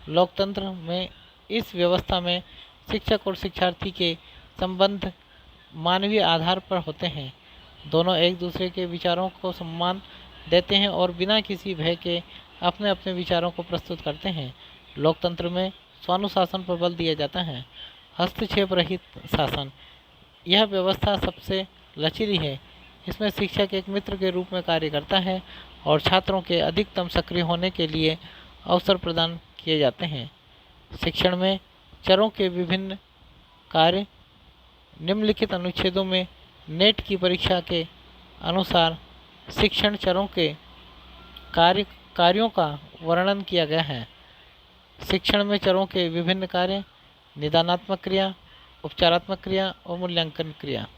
लोकतंत्र में इस व्यवस्था में शिक्षक और शिक्षार्थी के संबंध मानवीय आधार पर होते हैं। दोनों एक दूसरे के विचारों को सम्मान देते हैं और बिना किसी भय के अपने अपने विचारों को प्रस्तुत करते हैं। लोकतंत्र में स्वानुशासन पर बल दिया जाता है। हस्तक्षेप रहित शासन, यह व्यवस्था सबसे लचीली है। इसमें शिक्षक एक मित्र के रूप में कार्य करता है और छात्रों के अधिकतम सक्रिय होने के लिए अवसर प्रदान किए जाते हैं। शिक्षण में चरों के विभिन्न कार्य निम्नलिखित अनुच्छेदों में नेट की परीक्षा के अनुसार शिक्षण चरों के कार्यों का वर्णन किया गया है। शिक्षण में चरों के विभिन्न कार्य निदानात्मक क्रिया, उपचारात्मक क्रिया और मूल्यांकन क्रिया।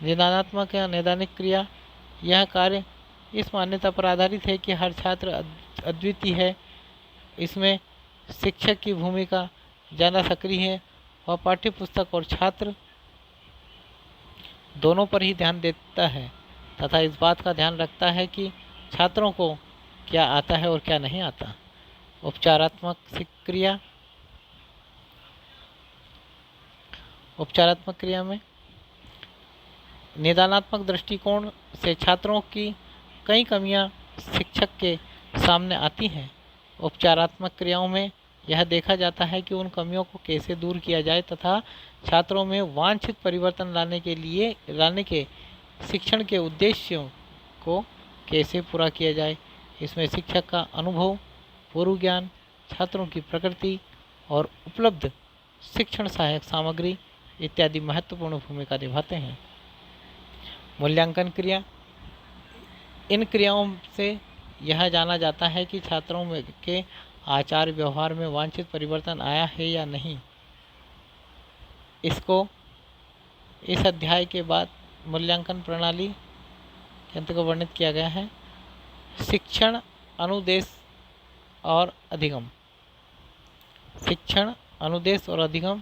निदानात्मक या नैदानिक क्रिया, यह कार्य इस मान्यता पर आधारित है कि हर छात्र अद्वितीय है। इसमें शिक्षक की भूमिका ज़्यादा सक्रिय है। वह पाठ्यपुस्तक और छात्र दोनों पर ही ध्यान देता है तथा इस बात का ध्यान रखता है कि छात्रों को क्या आता है और क्या नहीं आता। उपचारात्मक क्रिया, उपचारात्मक क्रिया में निदानात्मक दृष्टिकोण से छात्रों की कई कमियां शिक्षक के सामने आती हैं। उपचारात्मक क्रियाओं में यह देखा जाता है कि उन कमियों को कैसे दूर किया जाए तथा छात्रों में वांछित परिवर्तन लाने के शिक्षण के उद्देश्यों को कैसे पूरा किया जाए। इसमें शिक्षक का अनुभव, पूर्व ज्ञान, छात्रों की प्रकृति और उपलब्ध शिक्षण सहायक सामग्री इत्यादि महत्वपूर्ण भूमिका निभाते हैं। मूल्यांकन क्रिया, इन क्रियाओं से यह जाना जाता है कि छात्रों में के आचार व्यवहार में वांछित परिवर्तन आया है या नहीं। इसको इस अध्याय के बाद मूल्यांकन प्रणाली के अंत को वर्णित किया गया है। शिक्षण, अनुदेश और अधिगम। शिक्षण, अनुदेश और अधिगम,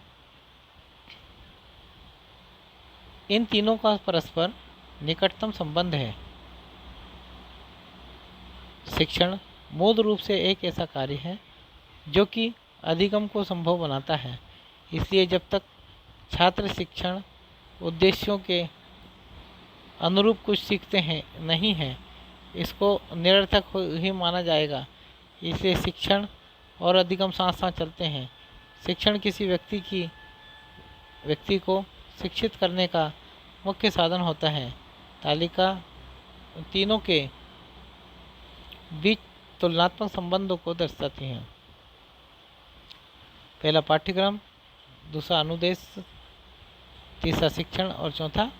इन तीनों का परस्पर निकटतम संबंध है। शिक्षण मूल रूप से एक ऐसा कार्य है जो कि अधिगम को संभव बनाता है। इसलिए जब तक छात्र शिक्षण उद्देश्यों के अनुरूप कुछ सीखते हैं नहीं हैं, इसको निरर्थक ही माना जाएगा। इसलिए शिक्षण और अधिगम साथ साथ चलते हैं। शिक्षण किसी व्यक्ति को शिक्षित करने का मुख्य साधन होता है। तालिका तीनों के बीच तुलनात्मक संबंधों को दर्शाती हैं। पहला पाठ्यक्रम, दूसरा अनुदेश, तीसरा शिक्षण और चौथा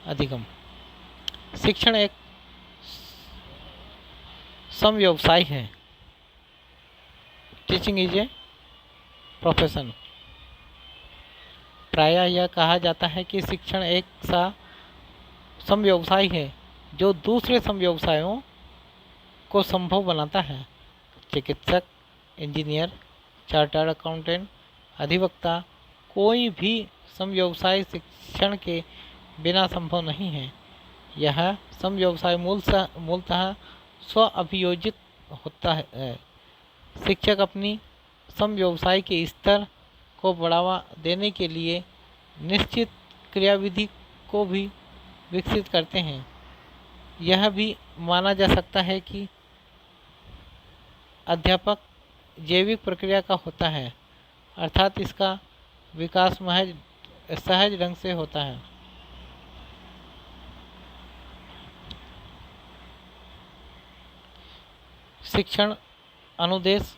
अधिगम। शिक्षण एक समव्यवसाय है। Teaching is a profession. प्रायः यह कहा जाता है कि शिक्षण एक सा समव्यवसाय है जो दूसरे समव्यवसायों को संभव बनाता है। चिकित्सक, इंजीनियर, चार्टर्ड अकाउंटेंट, अधिवक्ता, कोई भी समव्यवसाय शिक्षण के बिना संभव नहीं है। यह समव्यवसाय मूलतः स्व अभियोजित होता है। शिक्षक अपनी समव्यवसाय के स्तर को बढ़ावा देने के लिए निश्चित क्रियाविधि को भी विकसित करते हैं। यह भी माना जा सकता है कि अध्यापक जैविक प्रक्रिया का होता है, अर्थात इसका विकास महज सहज ढंग से होता है। शिक्षण, अनुदेश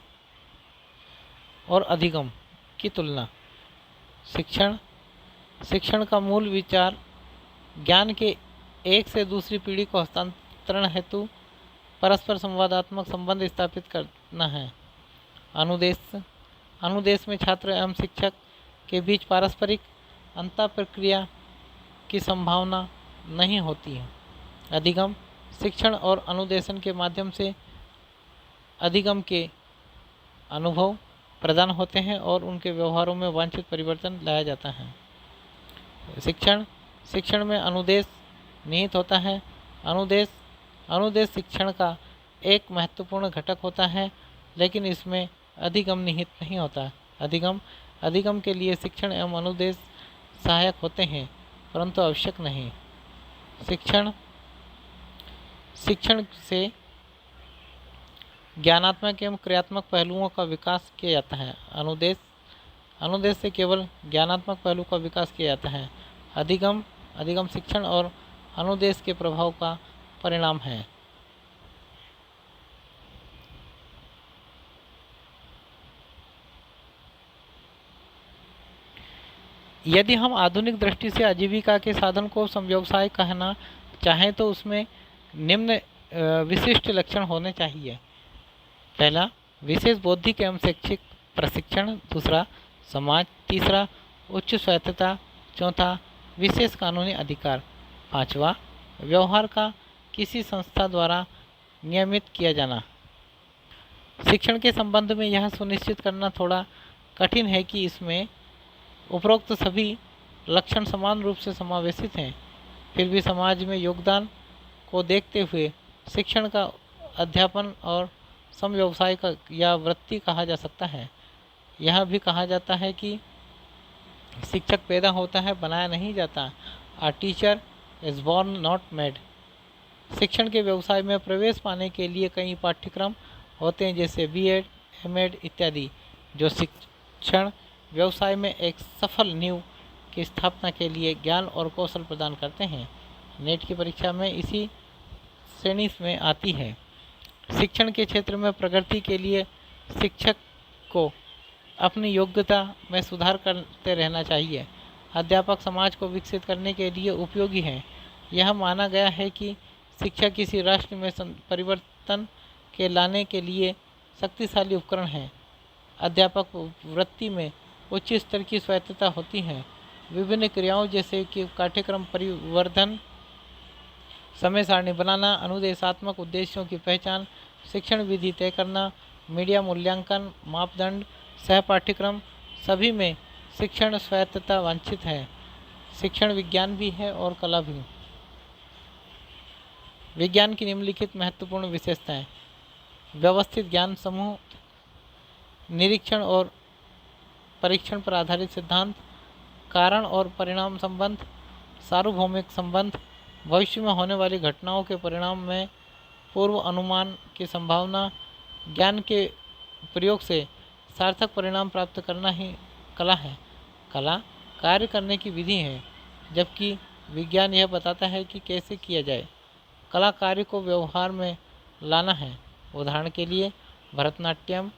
और अधिगम की तुलना। शिक्षण का मूल विचार ज्ञान के एक से दूसरी पीढ़ी को हस्तांतरण हेतु परस्पर संवादात्मक संबंध स्थापित करना है। अनुदेश में छात्र एवं शिक्षक के बीच पारस्परिक अंतःप्रक्रिया की संभावना नहीं होती है। अधिगम, शिक्षण और अनुदेशन के माध्यम से अधिगम के अनुभव प्रदान होते हैं और उनके व्यवहारों में वांछित परिवर्तन लाया जाता है। शिक्षण में अनुदेश निहित होता है। अनुदेश शिक्षण का एक महत्वपूर्ण घटक होता है, लेकिन इसमें अधिगम निहित नहीं होता। अधिगम अधिगम के लिए शिक्षण एवं अनुदेश सहायक होते हैं परंतु आवश्यक नहीं। शिक्षण से ज्ञानात्मक एवं क्रियात्मक पहलुओं का विकास किया जाता है। अनुदेश से केवल ज्ञानात्मक पहलू का विकास किया जाता है। अधिगम शिक्षण और अनुदेश के प्रभाव का परिणाम है। यदि हम आधुनिक दृष्टि से आजीविका के साधन को समव्यवसाय कहना चाहें तो उसमें निम्न विशिष्ट लक्षण होने चाहिए। पहला, विशेष बौद्धिक एवं शैक्षिक प्रशिक्षण। दूसरा, समाज। तीसरा, उच्च स्वायत्तता। चौथा, विशेष कानूनी अधिकार। पांचवा, व्यवहार का किसी संस्था द्वारा नियमित किया जाना। शिक्षण के संबंध में यह सुनिश्चित करना थोड़ा कठिन है कि इसमें उपरोक्त सभी लक्षण समान रूप से समावेशित हैं। फिर भी समाज में योगदान को देखते हुए शिक्षण का अध्यापन और समव्यवसाय का या वृत्ति कहा जा सकता है। यह भी कहा जाता है कि शिक्षक पैदा होता है, बनाया नहीं जाता। A teacher is born not made। शिक्षण के व्यवसाय में प्रवेश पाने के लिए कई पाठ्यक्रम होते हैं जैसे B.Ed, M.Ed इत्यादि, जो शिक्षण व्यवसाय में एक सफल नींव की स्थापना के लिए ज्ञान और कौशल प्रदान करते हैं। नेट की परीक्षा में इसी श्रेणी में आती है। शिक्षण के क्षेत्र में प्रगति के लिए शिक्षक को अपनी योग्यता में सुधार करते रहना चाहिए। अध्यापक समाज को विकसित करने के लिए उपयोगी हैं। यह माना गया है कि शिक्षा किसी राष्ट्र में परिवर्तन के लाने के लिए शक्तिशाली उपकरण है। अध्यापक वृत्ति में उच्च स्तर की स्वायत्तता होती है। विभिन्न क्रियाओं जैसे कि पाठ्यक्रम परिवर्धन, समय सारणी बनाना, अनुदेशात्मक उद्देश्यों की पहचान, शिक्षण विधि तय करना, मीडिया मूल्यांकन, मापदंड, सह पाठ्यक्रम, सभी में शिक्षण स्वायत्तता वांछित है। शिक्षण विज्ञान भी है और कला भी। विज्ञान की निम्नलिखित महत्वपूर्ण विशेषताएं: व्यवस्थित ज्ञान समूह, निरीक्षण और परीक्षण पर आधारित सिद्धांत, कारण और परिणाम संबंध, सार्वभौमिक संबंध, भविष्य में होने वाली घटनाओं के परिणाम में पूर्व अनुमान की संभावना, ज्ञान के प्रयोग से सार्थक परिणाम प्राप्त करना ही कला है। कला कार्य करने की विधि है, जबकि विज्ञान यह बताता है कि कैसे किया जाए। कला कार्य को व्यवहार में लाना है। उदाहरण के लिए भरतनाट्यम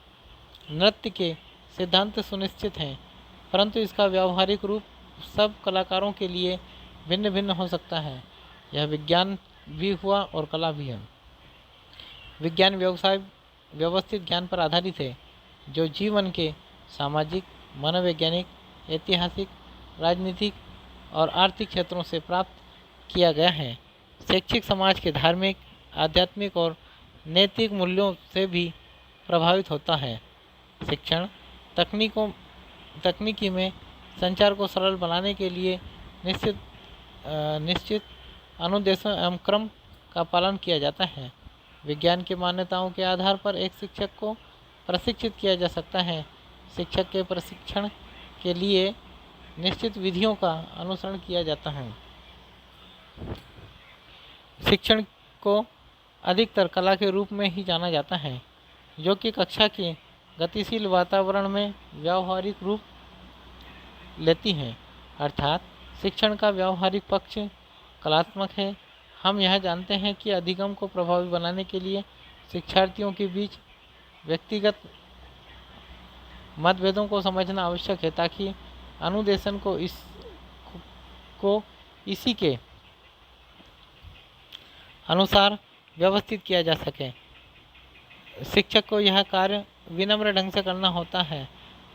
नृत्य के सिद्धांत सुनिश्चित हैं, परंतु इसका व्यवहारिक रूप सब कलाकारों के लिए भिन्न भिन्न हो सकता है। यह विज्ञान भी हुआ और कला भी है। विज्ञान व्यवसाय व्यवस्थित ज्ञान पर आधारित है, जो जीवन के सामाजिक, मनोवैज्ञानिक, ऐतिहासिक, राजनीतिक और आर्थिक क्षेत्रों से प्राप्त किया गया है। शैक्षिक समाज के धार्मिक, आध्यात्मिक और नैतिक मूल्यों से भी प्रभावित होता है। शिक्षण तकनीकी में संचार को सरल बनाने के लिए निश्चित अनुदेशों एवं क्रम का पालन किया जाता है। विज्ञान की मान्यताओं के आधार पर एक शिक्षक को प्रशिक्षित किया जा सकता है। शिक्षक के प्रशिक्षण के लिए निश्चित विधियों का अनुसरण किया जाता है। शिक्षण को अधिकतर कला के रूप में ही जाना जाता है, जो कि कक्षा के गतिशील वातावरण में व्यावहारिक रूप लेती है। अर्थात शिक्षण का व्यावहारिक पक्ष कलात्मक है। हम यह जानते हैं कि अधिगम को प्रभावी बनाने के लिए शिक्षार्थियों के बीच व्यक्तिगत मतभेदों को समझना आवश्यक है, ताकि अनुदेशन को इसी के अनुसार व्यवस्थित किया जा सके। शिक्षक को यह कार्य विनम्र ढंग से करना होता है,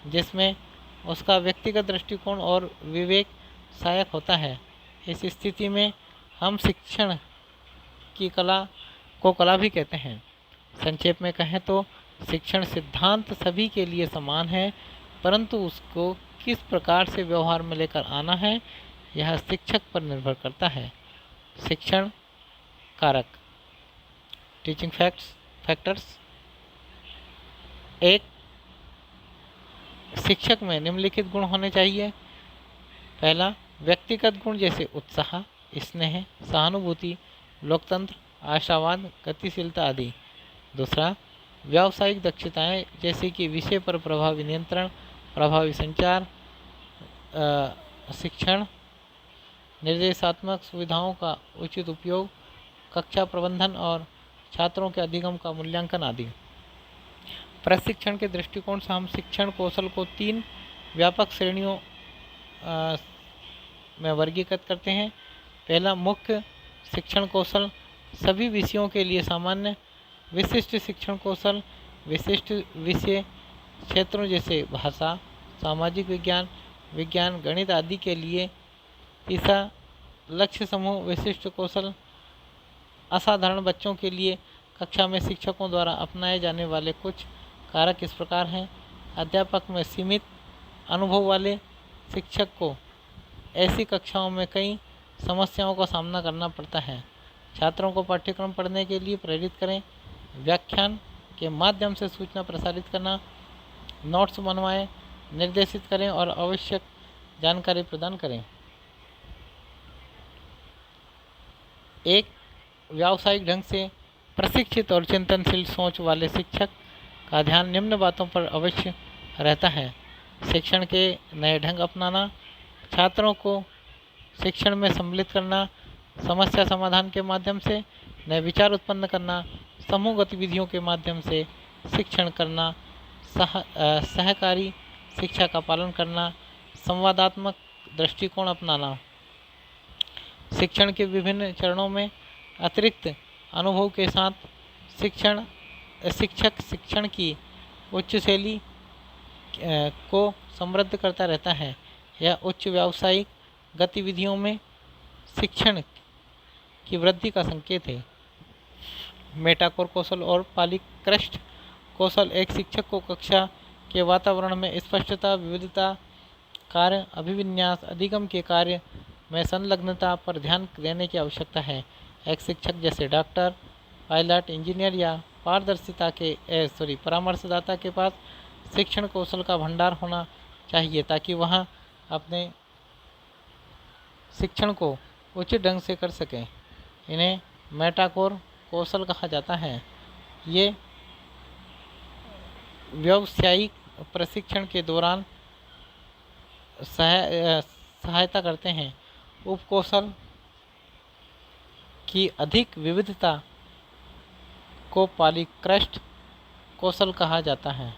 जिसमें उसका व्यक्तिगत दृष्टिकोण और विवेक सहायक होता है। इस स्थिति में हम शिक्षण की कला को कला भी कहते हैं। संक्षेप में कहें तो शिक्षण सिद्धांत सभी के लिए समान है, परंतु उसको किस प्रकार से व्यवहार में लेकर आना है, यह शिक्षक पर निर्भर करता है। शिक्षण कारक टीचिंग फैक्टर्स: 1. शिक्षक में निम्नलिखित गुण होने चाहिए। पहला, व्यक्तिगत गुण जैसे उत्साह, स्नेह, सहानुभूति, लोकतंत्र, आशावाद, गतिशीलता आदि। दूसरा, व्यावसायिक दक्षताएं जैसे कि विषय पर प्रभावी नियंत्रण, प्रभावी संचार, शिक्षण, निर्देशात्मक सुविधाओं का उचित उपयोग, कक्षा प्रबंधन और छात्रों के अधिगम का मूल्यांकन आदि। प्रशिक्षण के दृष्टिकोण से हम शिक्षण कौशल को 3 व्यापक श्रेणियों में वर्गीकृत करते हैं। पहला, मुख्य शिक्षण कौशल, सभी विषयों के लिए सामान्य। विशिष्ट शिक्षण कौशल, विशिष्ट विषय क्षेत्रों जैसे भाषा, सामाजिक विज्ञान, विज्ञान, गणित आदि के लिए। तीसरा, लक्ष्य समूह विशिष्ट कौशल, असाधारण बच्चों के लिए कक्षा में शिक्षकों द्वारा अपनाए जाने वाले कुछ कारक इस प्रकार हैं। अध्यापक में सीमित अनुभव वाले शिक्षक को ऐसी कक्षाओं में कई समस्याओं का सामना करना पड़ता है। छात्रों को पाठ्यक्रम पढ़ने के लिए प्रेरित करें। व्याख्यान के माध्यम से सूचना प्रसारित करना, नोट्स बनवाएं, निर्देशित करें और आवश्यक जानकारी प्रदान करें। एक व्यावसायिक ढंग से प्रशिक्षित और चिंतनशील सोच वाले शिक्षक का ध्यान निम्न बातों पर अवश्य रहता है। शिक्षण के नए ढंग अपनाना, छात्रों को शिक्षण में सम्मिलित करना, समस्या समाधान के माध्यम से नए विचार उत्पन्न करना, समूह गतिविधियों के माध्यम से शिक्षण करना, सहकारी शिक्षा का पालन करना, संवादात्मक दृष्टिकोण अपनाना। शिक्षण के विभिन्न चरणों में अतिरिक्त अनुभव के साथ शिक्षक शिक्षण की उच्च शैली को समृद्ध करता रहता है। यह उच्च व्यावसायिक गतिविधियों में शिक्षण की वृद्धि का संकेत है। मेटाकोर कौशल और पॉलीक्रस्ट कौशल एक शिक्षक को कक्षा के वातावरण में स्पष्टता, विविधता, कार्य अभिविन्यास, अधिगम के कार्य में संलग्नता पर ध्यान देने की आवश्यकता है। एक शिक्षक जैसे डॉक्टर, पायलट, इंजीनियर या परामर्शदाता के पास शिक्षण कौशल का भंडार होना चाहिए ताकि वह अपने शिक्षण को उचित ढंग से कर सकें। इन्हें मेटाकोर कौशल कहा जाता है। ये व्यावसायिक प्रशिक्षण के दौरान सहायता करते हैं। उप कौशल की अधिक विविधता को पॉलीक्रस्ट कौशल कहा जाता है।